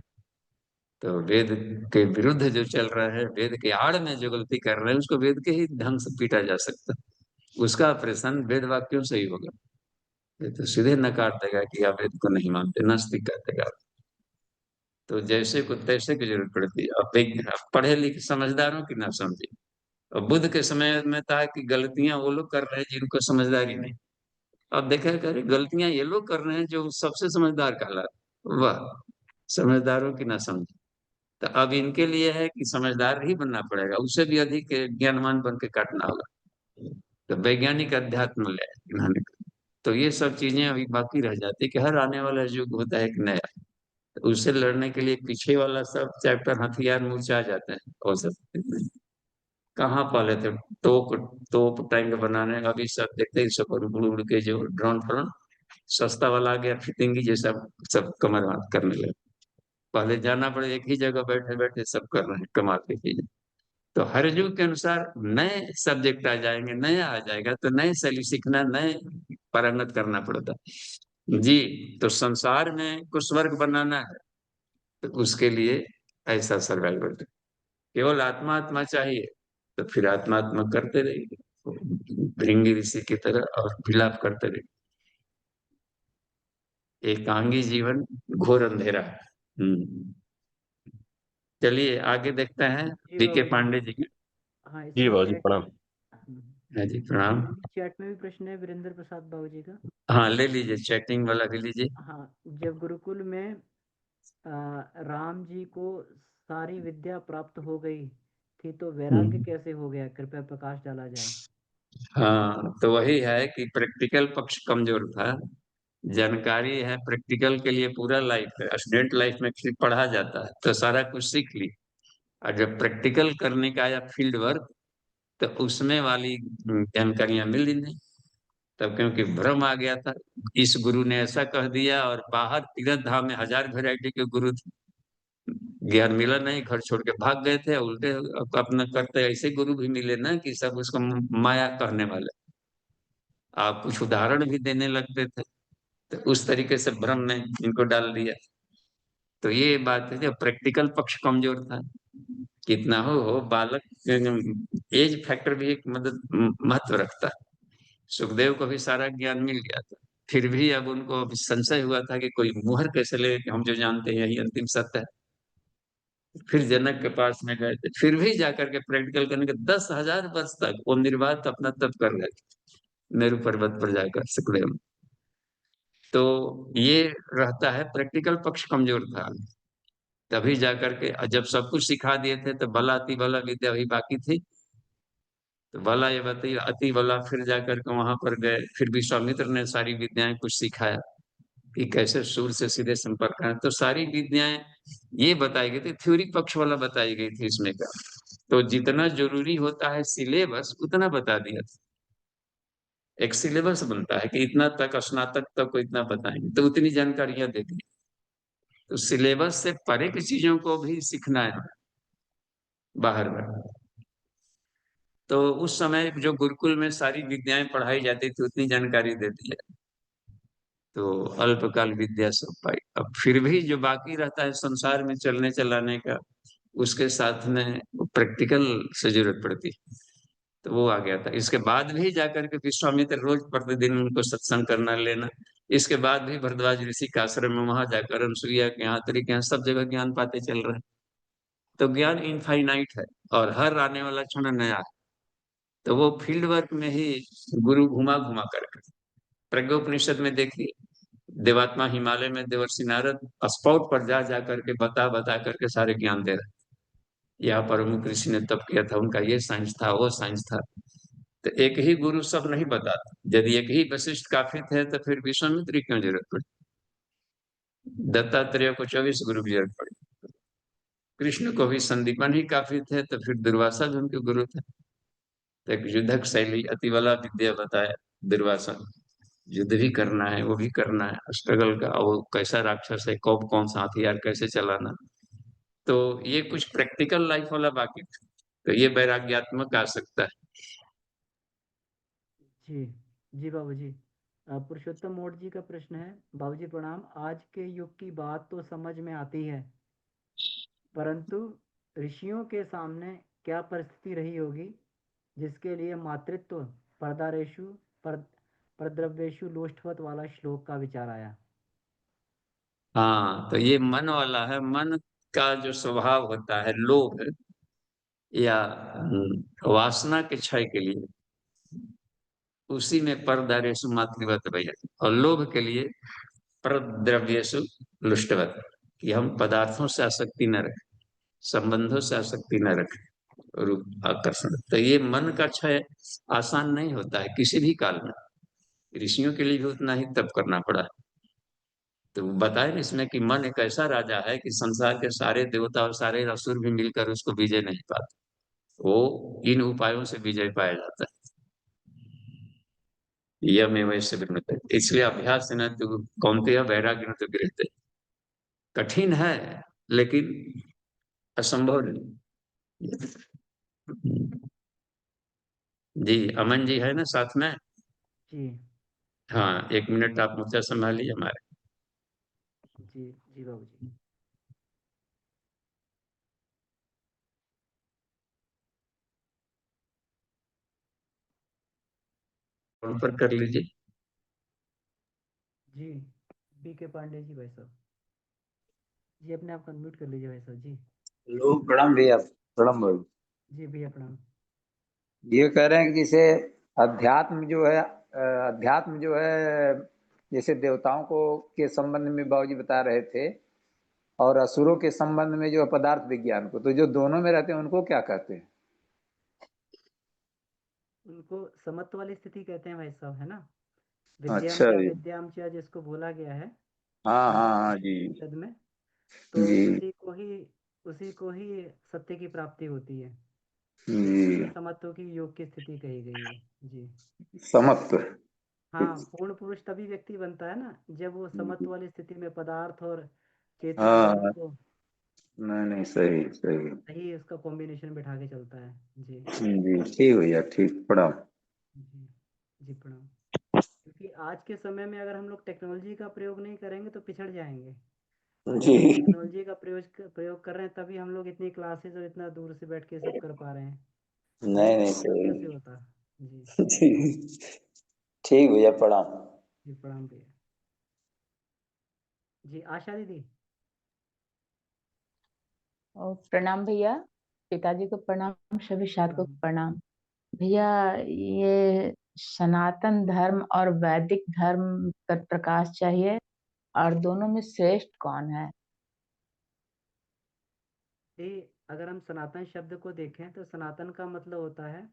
तो वेद के विरुद्ध जो चल रहा है, वेद के आड़ में जो गलती कर रहे हैं, उसको वेद के ही ढंग से पीटा जा सकता है। उसका ऑपरेशन वेद वाक्यों से ही होगा। ये तो सीधे नकार देगा कि आप वेद को नहीं मानते, नास्तिक कर देगा। तो जैसे को तैसे की जरूरत पड़ती है। अब पढ़े लिखे समझदारों की ना समझे। और बुद्ध के समय में था कि गलतियां वो लोग कर रहे हैं जिनको समझदारी नहीं। अब देखा करे, गलतियां ये लोग कर रहे हैं जो सबसे समझदार कहला। वाह, समझदारों की ना समझे। तो अब इनके लिए है कि समझदार ही बनना पड़ेगा, उससे भी अधिक ज्ञानवान बन के काटना होगा। तो वैज्ञानिक अध्यात्म ले इन्होंने। तो ये सब चीजें अभी बाकी रह जाती है कि हर आने वाला युग होता है एक नया। तो उससे लड़ने के लिए पीछे वाला सब चैप्टर हथियार मुरझा जाते हैं, और सब कहाँ पहले थे। तोप तोप टैंक बनाने, अभी सब देखते हैं, सब उड़ उड़ के जो ड्रोन फ्रोन सस्ता वाला आ गया, फितिंगी जैसा, सब कमर हाथ करने लगे। पहले जाना पड़े, एक ही जगह बैठे बैठे सब कर रहे हैं, कमाल की चीजें। तो हर युग के अनुसार नए सब्जेक्ट आ जाएंगे, नया आ जाएगा, तो नए शैली सीखना, नए पारंगत करना पड़ता है जी। तो संसार में को स्वर्ग बनाना है, तो उसके लिए ऐसा सर्वाइवल, केवल आत्मा आत्मा चाहिए, तो फिर आत्मा आत्मा करते रहिए, भृंगी ऋषि की तरह, और विलाप करते रहिए। एकांगी जीवन घोर अंधेरा है। चलिए आगे देखते हैं। जी बीके बाबू जी। पांडे जी के। हाँ जी इसमें बाबू जी चैट प्रणाम। हाँ जी प्रणाम। चैट में भी प्रश्न है वीरेंद्र प्रसाद बाबू जी का। हाँ ले लीजिए, चैटिंग वाला भी लीजिए। हाँ, जब गुरुकुल में राम जी को सारी विद्या प्राप्त हो गई थी तो वैराग्य हम्म। कैसे हो गया, कृपया प्रकाश डाला जाए। हाँ, तो वही है कि प्रैक्टिकल पक्ष कमजोर था। जानकारी है, प्रैक्टिकल के लिए पूरा लाइफ है, स्टूडेंट लाइफ में फिर पढ़ा जाता है तो सारा कुछ सीख ली। और जब प्रैक्टिकल करने का आया फील्ड वर्क, तो उसमें वाली जानकारियां मिली नहीं। तब क्योंकि भ्रम आ गया था, इस गुरु ने ऐसा कह दिया, और बाहर तीरथ धाम में हजार वैरायटी के गुरु थे, ज्ञान मिला नहीं, घर छोड़ के भाग गए थे। उल्टे अपना करते ऐसे गुरु भी मिले ना कि सब उसको माया कहने वाले, आप कुछ उदाहरण भी देने लगते थे। तो उस तरीके से भ्रम में इनको डाल दिया। तो ये बात है, जो प्रैक्टिकल पक्ष कमजोर था। कितना हो बालक, एज फैक्टर भी एक मदद महत्व रखता है। सुखदेव को भी सारा ज्ञान मिल गया था, फिर भी अब उनको अभी संशय हुआ था कि कोई मुहर कैसे ले कि हम जो जानते हैं यही अंतिम सत्य है। फिर जनक के पास में गए थे, फिर भी जाकर के प्रैक्टिकल करने के 10,000 वर्ष तक वो निर्वात अपना तप कर रहे थे मेरु पर्वत पर जाकर सुखदेव में। तो ये रहता है, प्रैक्टिकल पक्ष कमजोर था। तभी जाकर के जब सब कुछ सिखा दिए थे तो बला अति बला विद्या भी बाकी थी। तो बला ये बताइए, अति बला फिर जाकर के वहां पर गए, फिर विश्वामित्र ने सारी विद्याएं कुछ सिखाया कि कैसे सूर्य से सीधे संपर्क है। तो सारी विद्याएं ये बताई गई थी, थ्योरी पक्ष वाला बताई गई थी इसमें का। तो जितना जरूरी होता है सिलेबस उतना बता दिया था। एक सिलेबस बनता है कि इतना तक स्नातक तक को इतना बताएंगे, तो उतनी जानकारियां दे दी। तो सिलेबस से परे की चीजों को भी सीखना है बाहर में। तो उस समय जो गुरुकुल में सारी विद्याएं पढ़ाई जाती थी उतनी जानकारी दे दी है। तो अल्पकाल विद्या सब पाई। अब फिर भी जो बाकी रहता है संसार में चलने चलाने का, उसके साथ में प्रैक्टिकल से जरूरत पड़ती है। तो वो आ गया था। इसके बाद भी जाकर के विश्वामित्र रोज प्रतिदिन उनको सत्संग करना लेना। इसके बाद भी भरद्वाज ऋषि का आश्रम में वहां जाकर अनसुईया के यहाँ, तरी के यहाँ सब जगह ज्ञान पाते चल रहे हैं। तो ज्ञान इनफाइनाइट है और हर आने वाला क्षण नया है। तो वो फील्ड वर्क में ही गुरु घुमा घुमा करके, प्रज्ञोपनिषद में देखिए, देवात्मा हिमालय में देवर्षि नारद स्पॉट पर जा जा करके बता बता करके सारे ज्ञान दे रहे। यहाँ पर मुख ऋषि ने तप किया था, उनका ये साइंस था, वो साइंस था। तो एक ही गुरु सब नहीं बताता। यदि एक ही वशिष्ठ काफी थे तो फिर विश्वामित्र की क्यों जरूरत पड़ी? दत्तात्रेय को 24 गुरु की जरूरत पड़ी। कृष्ण को भी संदीपन ही काफी थे, तो फिर दुर्वासा भी उनके गुरु थे। तो एक युद्धक शैली अतिबला विद्या बताया दुर्वासा। युद्ध भी करना है, वो भी करना है, स्ट्रगल का, वो कैसा राक्षस है, कौन कौन सा हथियार कैसे चलाना। तो ये कुछ प्रैक्टिकल लाइफ वाला बाकी था। तो ये वैराग्यात्मक आ सकता है। जी जी बाबूजी। पुरुषोत्तम मोड जी का प्रश्न है, बाबूजी प्रणाम। आज के युग की बात तो समझ में आती है, परंतु ऋषियों के सामने क्या परिस्थिति रही होगी जिसके लिए मातृत्व परदारेशु पर परद्रव्येशु लोष्टवत वाला श्लोक का विचार आया। हाँ, तो ये मन वाला है। मन का जो स्वभाव होता है लोभ या वासना के क्षय के लिए, उसी में परदारेशु मातृवत भैया, और लोभ के लिए परद्रव्येशु लुष्टवत, कि हम पदार्थों से आसक्ति न रखें, संबंधों से आसक्ति न रखें, रूप आकर्षण। तो ये मन का क्षय आसान नहीं होता है किसी भी काल में। ऋषियों के लिए भी उतना ही तप करना पड़ा। तो बताए ना इसमें कि मन एक ऐसा राजा है कि संसार के सारे देवता और सारे असुर भी मिलकर उसको विजय नहीं पाते। वो इन उपायों से विजय पाया जाता है। यमेव वैसे विनुते, इसलिए अभ्यास न तो कौनते वैराग्य न तो गृहते। कठिन है लेकिन असंभव नहीं। जी, अमन जी है ना साथ में? जी हाँ, 1 मिनट आप मुझसे संभालिए हमारे। जी जी बाबूजी। फोन पर कर लीजिए। जी बी के पांडे जी भाई साहब, जी अपने आप को अनम्यूट कर लीजिए भाई साहब जी। हेलो, प्रणाम भैया। प्रणाम भाई। जी भैया प्रणाम। ये कह रहे हैं कि जैसे अध्यात्म जो है, अध्यात्म जो है, जैसे देवताओं को के संबंध में बाबूजी बता रहे थे, और असुरों के संबंध में जो है पदार्थ विज्ञान को, तो जो दोनों में रहते हैं उनको क्या कहते हैं? उनको समत्व वाली स्थिति कहते हैं भाई साहब, है ना। अच्छा विद्याम जी। विद्याम च जिसको बोला गया है हाँ हाँ हाँ जी। उपनिषद में, तो जी उसी को ही सत्य की प्राप्ति होती है। जी। इसलिए समत्व की योग की स्थिति कही गई है जी। समत्व। हाँ, पूर्ण पुरुष तभी व्यक्ति बनता है ना जब वो समत्व वाली स्थिति में पदार्थ और चेतन दोनों हाँ, को नहीं नहीं, सही सही। सही उसका कॉम्बिनेशन बिठा के चलता है जी। जी ठीक भैया, ठीक। प्रणाम। जी जी प्रणाम। क्योंकि आज के समय में अगर हम लोग टेक्नोलॉजी का प्रयोग नहीं करेंगे तो पिछड़ जाएंगे। आज जी। हम लोग टेक्नोलॉजी का प्रयोग कर रहे हैं, तभी हम लोग इतनी क्लासेस और इतना दूर से बैठ के सब कर पा रहे हैं, नहीं नहीं तो नहीं, वो सही। कैसे होता। जी जी ठीक भैया, प्रणाम। जी प्रणाम भैया। जी आशा दीदी। और प्रणाम भैया, पिताजी को प्रणाम, सभी साधकों को प्रणाम। भैया, ये सनातन धर्म और वैदिक धर्म पर प्रकाश चाहिए, और दोनों में श्रेष्ठ कौन है? ये अगर हम सनातन शब्द को देखें तो सनातन का मतलब होता है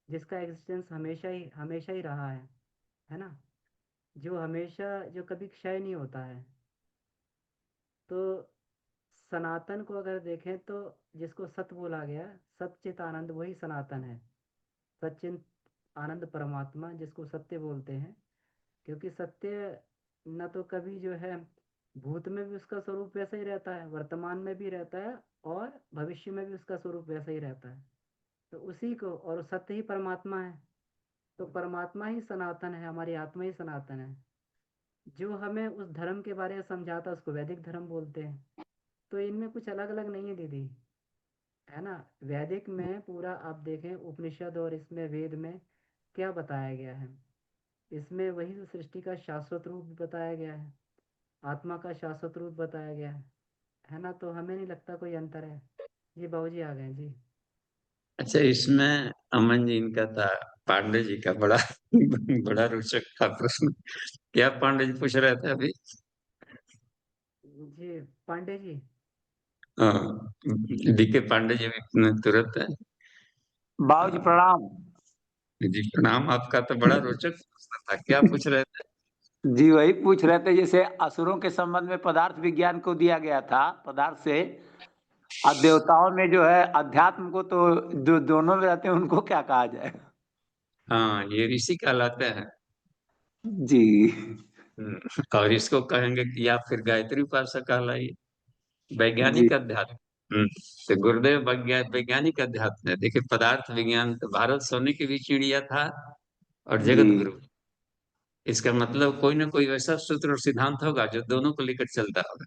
जिसका एग्जिस्टेंस हमेशा ही रहा है ना, जो हमेशा, जो कभी क्षय नहीं होता है। तो सनातन को अगर देखें तो जिसको सत बोला गया, सच्चित आनंद, वही सनातन है। सच्चित आनंद परमात्मा जिसको सत्य बोलते हैं, क्योंकि सत्य न तो कभी जो है भूत में भी उसका स्वरूप वैसा ही रहता है, वर्तमान में भी रहता है, और भविष्य में भी उसका स्वरूप वैसा ही रहता है। तो उसी को, और सत्य ही परमात्मा है, तो परमात्मा ही सनातन है, हमारी आत्मा ही सनातन है। जो हमें उस धर्म के बारे में समझाता उसको वैदिक धर्म बोलते हैं। तो इनमें कुछ अलग अलग नहीं है दीदी, है ना। वैदिक में पूरा आप देखें उपनिषद और इसमें वेद में क्या बताया गया है, इसमें वही सृष्टि का शाश्वत रूप बताया गया है, आत्मा का शाश्वत रूप बताया गया है ना। तो हमें नहीं लगता कोई अंतर है। जी बाबूजी आ गए जी। अच्छा, इसमें अमन जी इनका था, पांडे जी का बड़ा बड़ा रोचक था प्रश्न। क्या पांडे जी पूछ रहे थे अभी? जी पांडे जी। हाँ, बीके पांडे जी भी तुरंत है। बाबूजी प्रणाम। जी प्रणाम। आपका तो बड़ा रोचक प्रश्न था, क्या पूछ रहे थे? जी वही पूछ रहे थे, जैसे असुरों के संबंध में पदार्थ विज्ञान को दिया गया था पदार्थ से, और देवताओं में जो है अध्यात्म को, तो जो दोनों में रहते हैं उनको क्या कहा जाए? हाँ, ये ऋषि कहलाते हैं। जी। और इसको कहेंगे कि या फिर गायत्री उपासक कहलाइए, जी। वैज्ञानिक अध्यात्म। तो गुरुदेव वैज्ञानिक अध्यात्म है। देखिए, पदार्थ विज्ञान तो भारत सोने की भी चिड़िया था और जी। जगत गुरु। इसका मतलब कोई ना कोई वैसा सूत्र और सिद्धांत होगा जो दोनों को लेकर चलता होगा।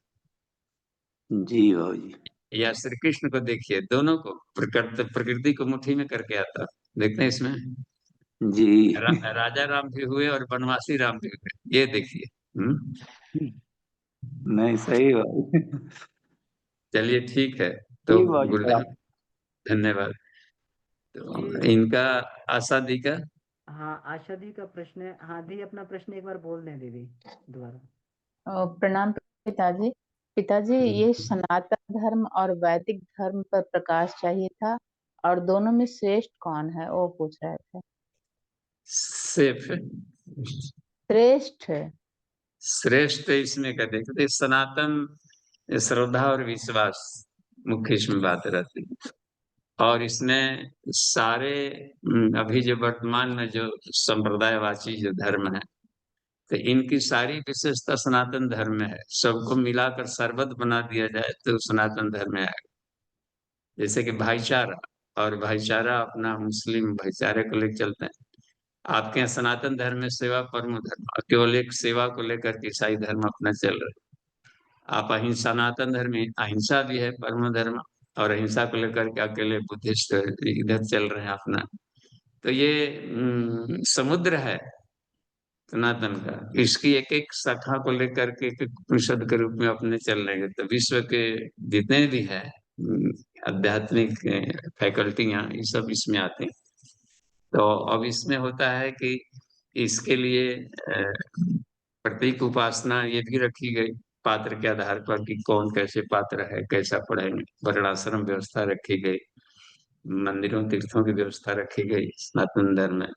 जी बाबूजी। या श्री कृष्ण को देखिए, दोनों को प्रकृति को मुट्ठी में करके आता। देखते हैं इसमें जी। राजा राम भी हुए और वनवासी राम भी हुए, ये देखिए। नहीं सही बाबूजी। चलिए ठीक है। तो जी बाबूजी गुरुदेव, प्रणाम। धन्यवाद। जी तो इनका आशा दी का। हाँ, आशा दी का प्रश्न है। हाँ दी, अपना प्रश्न एक बार बोल दें दीदी दोबारा। प्रणाम पिताजी। पिताजी, ये सनातन धर्म और वैदिक धर्म पर प्रकाश चाहिए था, और दोनों में श्रेष्ठ कौन है वो पूछ रहे थे। सेफ है। श्रेष्ठ। श्रेष्ठ इसमें का देखते, सनातन श्रद्धा और विश्वास मुख्य इसमें बात रहती है। और इसमें सारे अभी जो वर्तमान में जो संप्रदायवाची जो धर्म है, तो इनकी सारी विशेषता सनातन धर्म में है। सबको मिलाकर सरबत बना दिया जाए तो सनातन धर्म में आएगा। जैसे कि भाईचारा, और भाईचारा अपना मुस्लिम भाईचारे को लेकर चलते हैं। आपके यहाँ सनातन धर्म में सेवा परमो धर्म, और केवल एक सेवा को लेकर के ईसाई धर्म अपना चल रहा है। आप अहिंसा, सनातन धर्म में अहिंसा भी है परम धर्म, और अहिंसा को लेकर के अकेले बुद्धिस्ट इधर चल रहे हैं अपना। तो ये समुद्र है सनातन का। इसकी एक एक शाखा को लेकर के एक एक उपनिषद के रूप में अपने चल रहे हैं। तो विश्व के जितने भी है आध्यात्मिक फैकल्टियां, ये सब इसमें आते हैं। तो अब इसमें होता है कि इसके लिए प्रतीक उपासना ये भी रखी गई, पात्र के आधार पर कि कौन कैसे पात्र है, कैसा पढ़ेंगे। वर्णाश्रम व्यवस्था रखी गई, मंदिरों तीर्थों की व्यवस्था रखी गई सनातन धर्म में,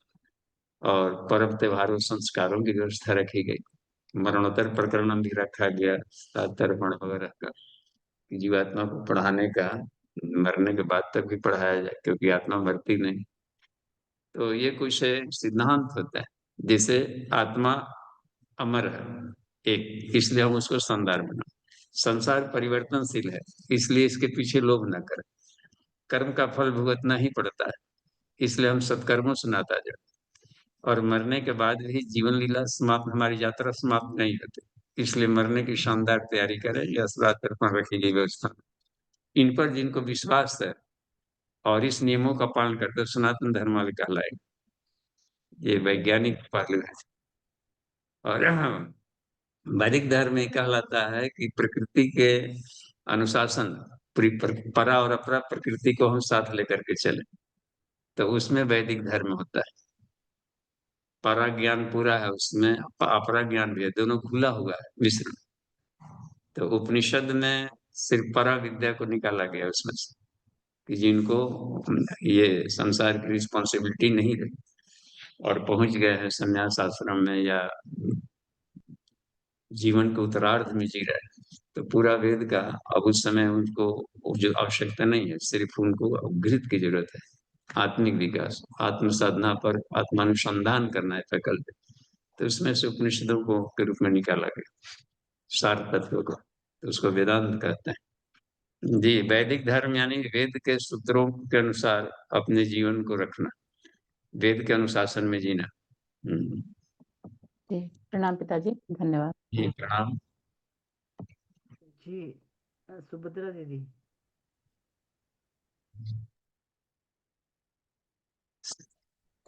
और पर्व त्योहारों संस्कारों की व्यवस्था रखी गई। मरणोत्तर प्रकरण भी रखा गया, तर्पण वगैरह का, कि जीवात्मा को पढ़ाने का, मरने के बाद तक भी पढ़ाया जाए, क्योंकि आत्मा मरती नहीं। तो ये कुछ सिद्धांत होता है, जिसे आत्मा अमर है एक, इसलिए हम उसको शानदार बना। संसार परिवर्तनशील है, इसलिए इसके पीछे लोभ न करें। कर्म का फल भुगतना ही पड़ता है, इसलिए हम सत्कर्मों से नाता जोड़ें। और मरने के बाद भी जीवन लीला समाप्त, हमारी यात्रा समाप्त नहीं होती, इसलिए मरने की शानदार तैयारी करें। यह श्राद्ध तर्पण रखी गई व्यवस्था, इन पर जिनको विश्वास है और इस नियमों का पालन करते हैं, सनातन धर्म वाले कहलाएंगे। ये वैज्ञानिक पहलू है। और वैदिक धर्म में कहलाता है कि प्रकृति के अनुशासन पूरी परा और अपरा प्रकृति को हम साथ लेकर के चले, तो उसमें वैदिक धर्म होता है। परा ज्ञान पूरा है, उसमें अपरा ज्ञान भी है, दोनों खुला हुआ है मिश्रण। तो उपनिषद में सिर्फ परा विद्या को निकाला गया उसमें से, कि जिनको ये संसार की रिस्पॉन्सिबिलिटी नहीं रही और पहुंच गए हैं संन्यास आश्रम में या जीवन के उत्तरार्ध में जी रहे हैं, तो पूरा वेद का अब उस समय उनको जो आवश्यकता नहीं है, सिर्फ उनको अपघृत की जरूरत है। आत्मिक विकास, आत्म साधना पर आत्मानुसंधान करना है प्रकल्प, तो उसमें से उपनिषदों को के रूप में निकाला गया सार तत्व को, तो उसको वेदांत कहते हैं। जी, वैदिक धर्म यानी वेद के सूत्रों के अनुसार अपने जीवन को रखना, वेद के अनुशासन में जीना। जी, प्रणाम पिताजी, धन्यवाद। जी प्रणाम। जी सुभद्रा दीदी।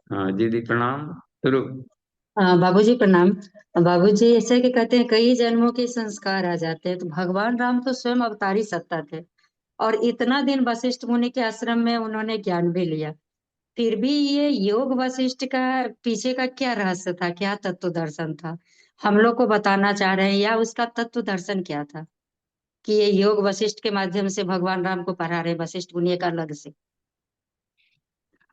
हाँ दीदी प्रणाम, शुरू। बाबूजी प्रणाम। बाबूजी ऐसे कि कहते हैं कई जन्मों के संस्कार आ जाते हैं, तो भगवान राम तो स्वयं अवतारी सत्ता थे और इतना दिन वशिष्ठ मुनि के आश्रम में उन्होंने ज्ञान भी लिया, फिर भी ये योग वशिष्ठ का पीछे का क्या रहस्य था, क्या तत्व दर्शन था, हम लोग को बताना चाह रहे हैं, या उसका तत्व दर्शन क्या था कि ये योग वशिष्ठ के माध्यम से भगवान राम को पढ़ा रहे वशिष्ठ मुनि एक अलग से।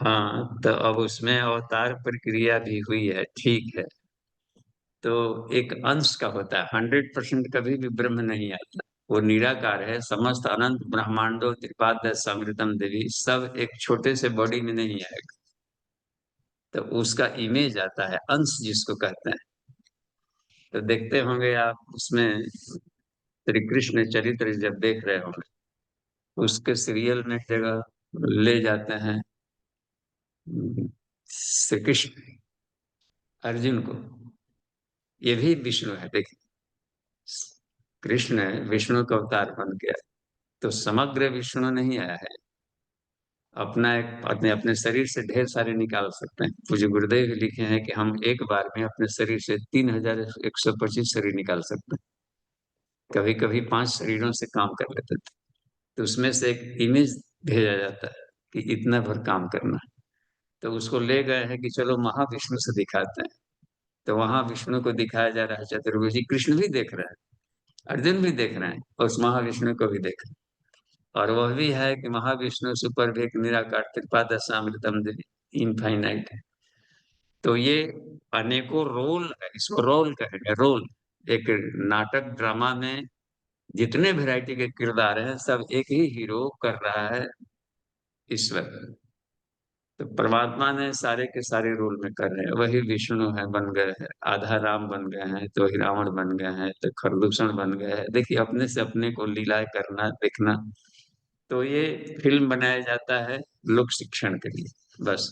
हाँ, तो अब उसमें अवतार प्रक्रिया भी हुई है, ठीक है। तो एक अंश का होता है, 100% कभी भी ब्रह्म नहीं आता, वो निराकार है। समस्त अनंत ब्रह्मांडो त्रिपाद समृतम देवी, सब एक छोटे से बॉडी में नहीं आएगा, तो उसका इमेज आता है, अंश जिसको कहते हैं। तो देखते होंगे आप उसमें श्री कृष्ण चरित्र जब देख रहे होंगे, उसके सीरियल में जगह ले जाते हैं श्री कृष्ण अर्जुन को, ये भी विष्णु है। देखिए, कृष्ण विष्णु का अवतार बन गया, तो समग्र विष्णु नहीं आया है, अपना एक अपने अपने शरीर से ढेर सारे निकाल सकते हैं। पूज्य गुरुदेव लिखे हैं कि हम एक बार में अपने शरीर से 3125 शरीर निकाल सकते हैं, कभी कभी 5 शरीरों से काम कर लेते थे। तो उसमें से एक इमेज भेजा जाता है कि इतना भर काम करना है, तो उसको ले गए हैं कि चलो महाविष्णु से दिखाते हैं। तो वहां विष्णु को दिखाया जा रहा है चतुर्भुज, कृष्ण भी देख रहे हैं, अर्जुन भी देख रहे हैं, और उस महाविष्णु को भी देख रहे हैं। और वह भी है कि महाविष्णु सुपर भेक निराकार त्रिपादशामृतम इनफाइनाइट है। तो ये अनेकों रोल है, इसको रोल कहेंगे, रोल। एक नाटक ड्रामा में जितने वैरायटी के किरदार हैं, सब एक ही हीरो कर रहा है, ईश्वर। तो परमात्मा ने सारे के सारे रोल में कर रहे हैं, वही विष्णु है, बन गए हैं, आधा राम बन गए हैं, तो ही रावण बन गए हैं, तो खरदूषण बन गए हैं। देखिए, अपने से अपने को लीलाएं करना, देखना। तो ये फिल्म बनाया जाता है लोक शिक्षण के लिए बस।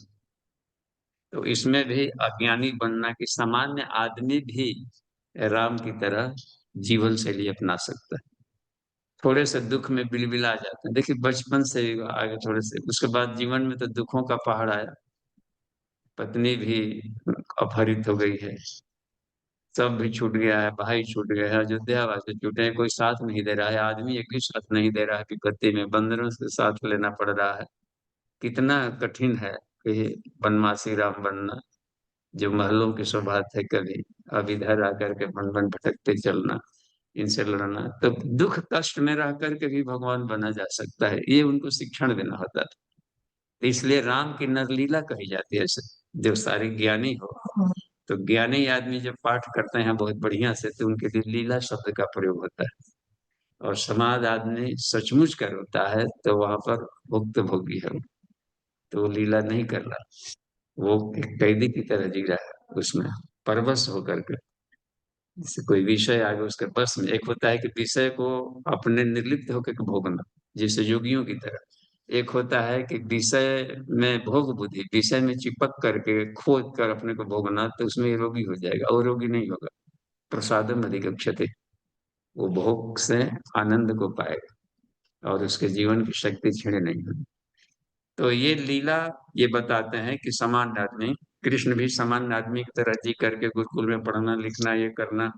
तो इसमें भी अज्ञानी बनना कि सामान्य आदमी भी राम की तरह जीवन शैली अपना सकता है। थोड़े से दुख में बिलबिला जाते हैं, देखिए बचपन से ही आगे थोड़े से, उसके बाद जीवन में तो दुखों का पहाड़ आया, पत्नी भी अपहरित हो गई है, सब भी छूट गया है, भाई छूट गया है, अयोध्या वासी छूटे हैं, कोई साथ नहीं दे रहा है, आदमी एक भी साथ नहीं दे रहा है, विपत्ति में बंदरों से साथ लेना पड़ रहा है। कितना कठिन है कि बनवासी राम बनना, जो महलों की शोभा थे कभी, अब इधर आकर के बन बन भटकते चलना, इनसे लड़ना। तो दुख कष्ट में रह करके भी भगवान बना जा सकता है, ये उनको शिक्षण देना होता था। तो इसलिए राम की नरलीला कही जाती है, जो सारे ज्ञानी हो, तो ज्ञानी आदमी जब पाठ करते हैं बहुत बढ़िया से, तो उनके लिए लीला शब्द का प्रयोग होता है। और समाज आदमी सचमुच कर होता है, तो वहां पर भुक्त भोगी है, तो वो लीला नहीं कर रहा, वो एक कैदी की तरह जी रहा है, उसमें परवश होकर के। जैसे कोई विषय आगे उसके बस में, एक होता है कि विषय को अपने निर्लिप्त होकर के भोगना, जैसे योगियों की तरह। एक होता है कि विषय में भोग बुद्धि, विषय में चिपक करके खोद कर अपने को भोगना, तो उसमें रोगी हो जाएगा, और रोगी नहीं होगा। प्रसादम अधिगच्छते, वो भोग से आनंद को पाएगा और उसके जीवन की शक्ति छीणे नहीं होगी। तो ये लीला ये बताते हैं कि सामान्य आदमी, कृष्ण भी सामान्य आदमी की तरह जी करके गुरुकुल में पढ़ना लिखना ये करना,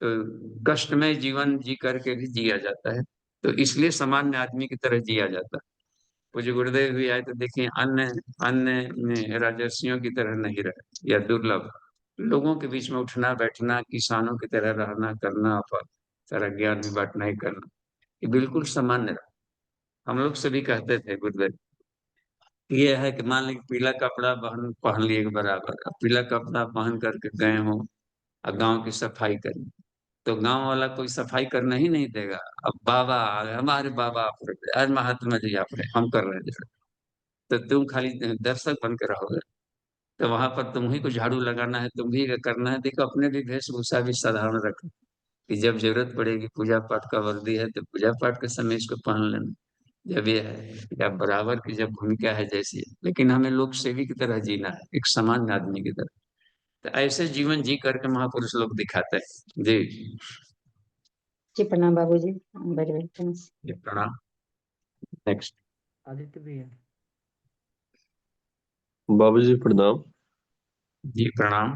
तो कष्टमय जीवन जी करके भी जिया जाता है। तो इसलिए सामान्य आदमी की तरह जिया जाता। पूज्य गुरुदेव भी आए तो देखिए अन्य अन्य राजर्षियों की तरह नहीं रहे, या दुर्लभ लोगों के बीच में उठना बैठना, किसानों की तरह रहना करना, सारा ज्ञान भी बांटना ही करना, ये बिल्कुल सामान्य रहा। हम लोग सभी कहते थे गुरुदेव, ये है कि मान लीजिए पीला कपड़ा पहन लिए बराबर, अब पीला कपड़ा पहन करके गए हो और गांव की सफाई करें, तो गांव वाला कोई सफाई करना ही नहीं देगा। अब बाबा आ गए, हमारे बाबा आप रहे, आज महात्मा जी आप रहे, हम कर रहे हैं, तो तुम खाली दर्शक बन के रहोगे। तो वहां पर तुम ही को झाड़ू लगाना है, तुम ही का करना है। देखो अपने भी वेशभूषा भी साधारण रखो, कि जब जरूरत पड़ेगी पूजा पाठ का वर्दी है तो पूजा पाठ के समय इसको पहन लेना। जब ये है या बराबर की जब भूमिका है जैसी है, लेकिन हमें लोक सेवी की तरह जीना है, एक सामान्य आदमी की तरह। तो ऐसे जीवन जी करके महापुरुष लोग दिखाते हैं जी। जी प्रणाम बाबूजी। बड़े बड़े जी प्रणाम। नेक्स्ट। आदित्य भैया। बाबूजी प्रणाम। जी प्रणाम।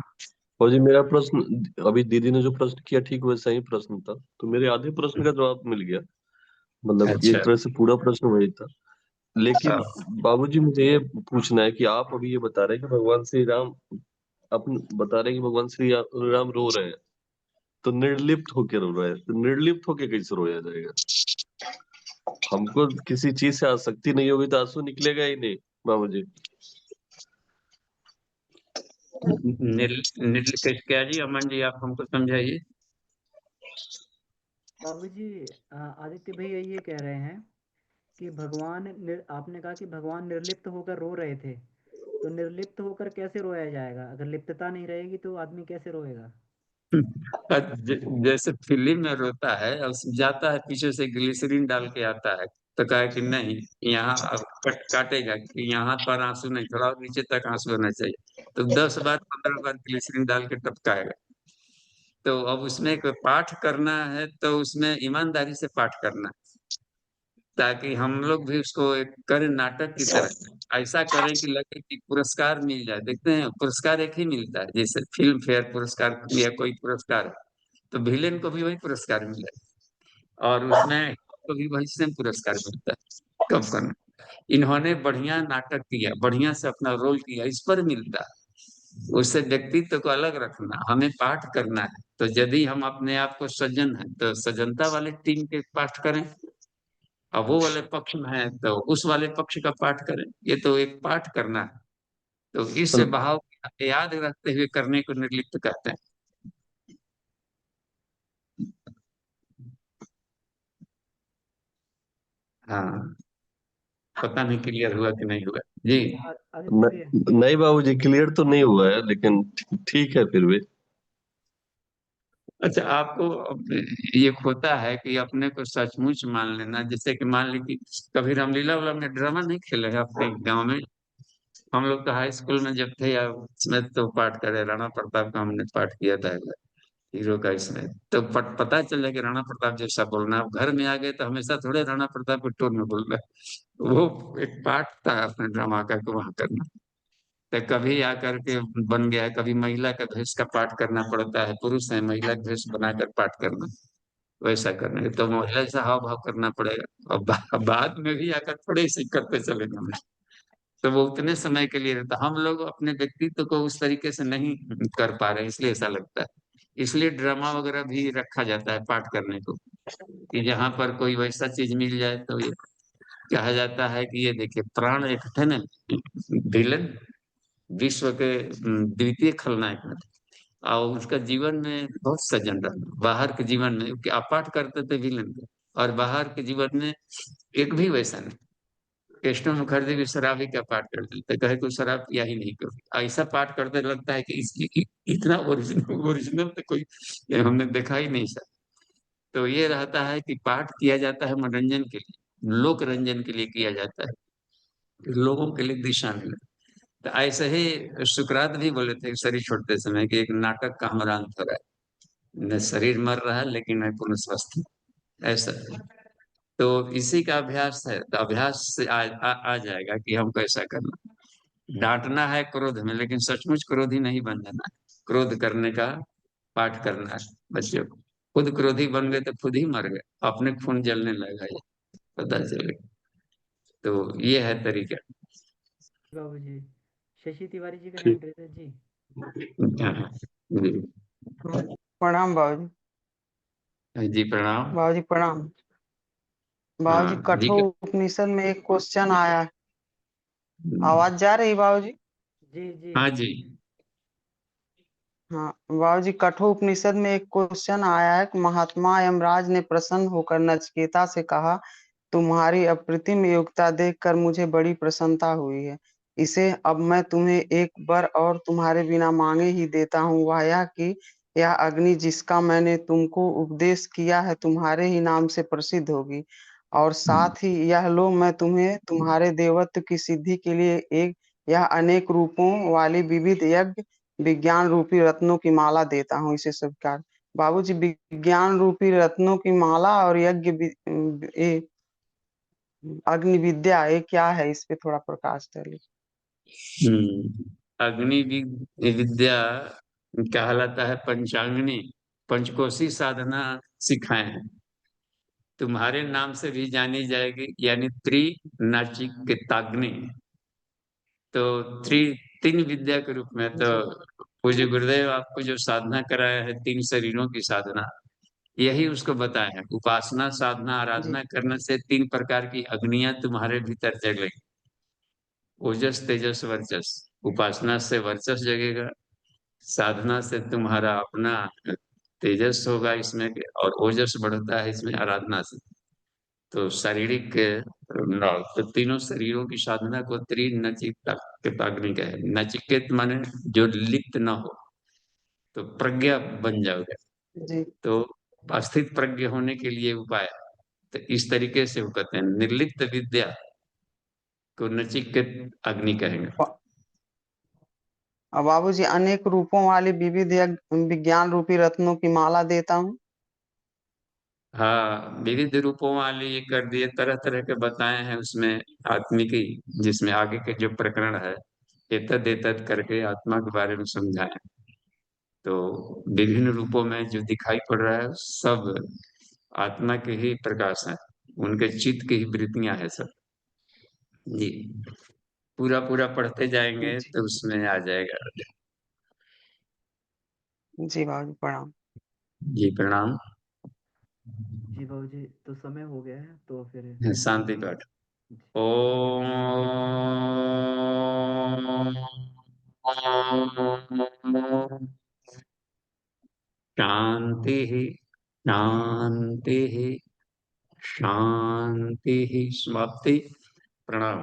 और जी मेरा प्रश्न, अभी दीदी ने जो प्रश्न किया ठीक वैसा ही प्रश्न था, तो मेरे आधे प्रश्न का जवाब मिल गया। मतलब अच्छा। एक तरह से पूरा प्रश्न वही था। लेकिन हाँ। बाबूजी मुझे ये पूछना है कि आप अभी ये बता रहे हैं कि भगवान श्री राम, अपन बता रहे हैं कि भगवान श्री राम रो रहे हैं, तो निर्लिप्त होकर रो रहे हैं, तो निर्लिप्त होकर कैसे रोया जाएगा? हमको किसी चीज से आसक्ति नहीं होगी तो आंसू निकलेगा ही नहीं बाबूजी। क्या जी अमन जी, आप हमको समझाइए। बाबूजी आदित्य भैया ये कह रहे हैं कि आपने कहा कि भगवान निर्लिप्त होकर रो रहे थे, तो निर्लिप्त होकर कैसे रोया जाएगा? अगर लिप्तता नहीं रहेगी तो आदमी कैसे रोएगा? जैसे फिल्म में रोता है और जाता है पीछे से ग्लिसरीन डाल के आता है, तो कहा कि नहीं यहाँ अब काटेगा कि यहाँ पर आंसू नहीं, थोड़ा और नीचे तक आंसू होना चाहिए, तो 10 बार 15 बार ग्लिसरीन डाल के टपकाएगा। तो अब उसमें एक पाठ करना है, तो उसमें ईमानदारी से पाठ करना है, ताकि हम लोग भी उसको एक करें नाटक की तरह, ऐसा करें कि लगे कि पुरस्कार मिल जाए। देखते हैं पुरस्कार एक ही मिलता है, जैसे फिल्म फेयर पुरस्कार या कोई पुरस्कार, तो विलेन को भी वही पुरस्कार मिला और उसमें को भी वही सेम पुरस्कार मिलता है। कब करना, इन्होंने बढ़िया नाटक किया, बढ़िया से अपना रोल किया, इस पर मिलता है। उससे व्यक्तित्व को अलग रखना, हमें पाठ करना है। तो यदि हम अपने आप को सज्जन है तो सज्जनता वाले टीम के पाठ करें, अब वो वाले पक्ष में है तो उस वाले पक्ष का पाठ करें। ये तो एक पाठ करना है, तो इस भाव को याद रखते हुए करने को निर्लिप्त कहते हैं। हाँ, पता नहीं क्लियर हुआ कि नहीं हुआ जी। आदित्य भैया। नहीं बाबूजी क्लियर तो नहीं हुआ है, लेकिन ठीक है फिर भी। अच्छा, आपको ये होता है कि अपने को सचमुच मान लेना, जैसे कि मान ली कि कभी रामलीला वाला में ड्रामा नहीं खेले हैं अपने गांव में। हम लोग तो हाई स्कूल में जब थे या उसमें तो पाठ करे, राणा प्रताप का हमने पाठ किया था हीरो का। इसमें तो पता चल जाए कि राणा प्रताप जैसा बोलना। अब घर में आ गए तो हमेशा थोड़े राणा प्रताप के टोन में बोलना है। वो एक पाठ था अपने ड्रामा का को वहां करना। तो कभी आकर के बन गया है, कभी महिला का भेष का पाठ करना पड़ता है, पुरुष है महिला का भेष बनाकर पाठ करना, वैसा करना है तो महिला जैसा हाव भाव करना पड़ेगा। और बाद में भी आकर थोड़े से करते चले जाना, तो वो उतने समय के लिए रहता। हम लोग अपने व्यक्तित्व को उस तरीके से नहीं कर पा रहे, इसलिए ऐसा लगता है। इसलिए ड्रामा वगैरह भी रखा जाता है पाठ करने को, कि जहां पर कोई वैसा चीज मिल जाए तो ये कहा जाता है कि ये देखिए प्राण एक थे ना विलन, विश्व के द्वितीय खलनायक में थे, और उसका जीवन में बहुत सज्जन रहा। बाहर के जीवन में क्योंकि अपाठ करते थे विलन के, और बाहर के जीवन में एक भी वैसा नहीं। कृष्ण मुखर्जी भी शराबी का पाठ करते थे, कहे कोई शराब पिया ही नहीं कभी, ऐसा पाठ करते लगता है कि इसकी इतना ओरिजिनल ओरिजिनल तो कोई ये हमने देखा ही नहीं सर। तो ये रहता है कि पाठ किया जाता है मनोरंजन के लिए, लोक रंजन के लिए किया जाता है, लोगों के लिए दिशा मिले। तो ऐसे ही सुकरात भी बोले थे शरीर छोड़ते समय कि एक नाटक का हमारा अंत हो रहा है, न शरीर मर रहा है लेकिन मैं पूर्ण स्वस्थ हूँ, ऐसा। तो इसी का अभ्यास है, तो अभ्यास से आ जाएगा कि हम कैसा करना। डांटना है क्रोध में, लेकिन सचमुच क्रोधी नहीं बन जाना है, क्रोध करने का पाठ करना है बच्चों को। खुद क्रोधी बन गए तो खुद ही मर गए, अपने खून जलने लगा, ये पता चले। तो ये है तरीका। बाबूजी शशि तिवारी जी का ठीक। हैंड रेज है जी। हाँ, जी। प्रणाम बाबूजी। जी प्रणाम। बाबूजी प्रणाम। बाबूजी हाँ जी। कठोर उपनिषद में एक क्वेश्चन आया है। आवाज जा रही बाबूजी? जी जी हाँ जी। हाँ बाबूजी, कठोर उपनिषद में एक क्वेश्चन आया है कि महात्मा यमराज ने प्रसन्न होकर नचिकेता से कहा, तुम्हारी अप्रतिम योग्यता देखकर मुझे बड़ी प्रसन्नता हुई है। इसे अब मैं तुम्हें एक वर और तुम्हारे बिना मांगे ही देता हूँ, वह यह कि यह अग्नि जिसका मैंने तुमको उपदेश किया है तुम्हारे ही नाम से प्रसिद्ध होगी, और साथ ही यह लो मैं तुम्हें तुम्हारे देवत्व की सिद्धि के लिए एक यह अनेक रूपों वाली विविध यज्ञ विज्ञान रूपी रत्नों की माला देता हूँ, इसे स्वीकार। बाबूजी, विज्ञान रूपी रत्नों की माला और यज्ञ अग्नि विद्या ये क्या है? इस पे थोड़ा प्रकाश डालिए। अग्नि विद्या कहलाता है पंचांगनी, पंचकोशी साधना सिखाए हैं, तुम्हारे नाम से भी जानी जाएगी, यानी त्रिनाचिकेताग्नि। तो तीन विद्या के रूप में तो पूज्य गुरुदेव आपको जो साधना कराया है, 3 शरीरों की साधना, यही उसको बताया है। उपासना, साधना, जी आराधना करने से 3 प्रकार की अग्नियां तुम्हारे भीतर जगेगी, ओजस, तेजस, वर्चस। उपासना से वर्चस जगेगा, साधना से तुम्हारा अपना तेजस होगा इसमें, और ओजस बढ़ता है इसमें आराधना से। तो शारीरिक तो तीनों शरीरों की साधना को त्रिनचिकेताग्नि कहे। नचिकेत माने जो लिप्त न हो, तो प्रज्ञा बन जाओगे। जी तो अस्थित प्रज्ञ होने के लिए उपाय, तो इस तरीके से वो कहते हैं, निर्लिप्त विद्या को नचिकेत अग्नि कहेंगे। अब बाबूजी, अनेक रूपों वाली विविध विज्ञान रूपी रत्नों की माला देता हूँ। हाँ, विविध रूपों वाले ये कर दिए, तरह तरह के बताए हैं उसमें आत्मिकी, जिसमें आगे के जो प्रकरण है एतद एतद करके आत्मा के बारे में समझाए। तो विभिन्न रूपों में जो दिखाई पड़ रहा है सब आत्मा के ही प्रकाश है, उनके चित्त की ही वृत्तियां है सब। जी, पूरा पूरा पढ़ते जाएंगे जी तो उसमें आ जाएगा। जी बाबूजी प्रणाम। जी प्रणाम। जी बाबूजी तो समय हो गया है, तो फिर यहाँ पे शांति पाठ। जी। ओम शांति, शांति, शांति। समाप्ति। प्रणाम।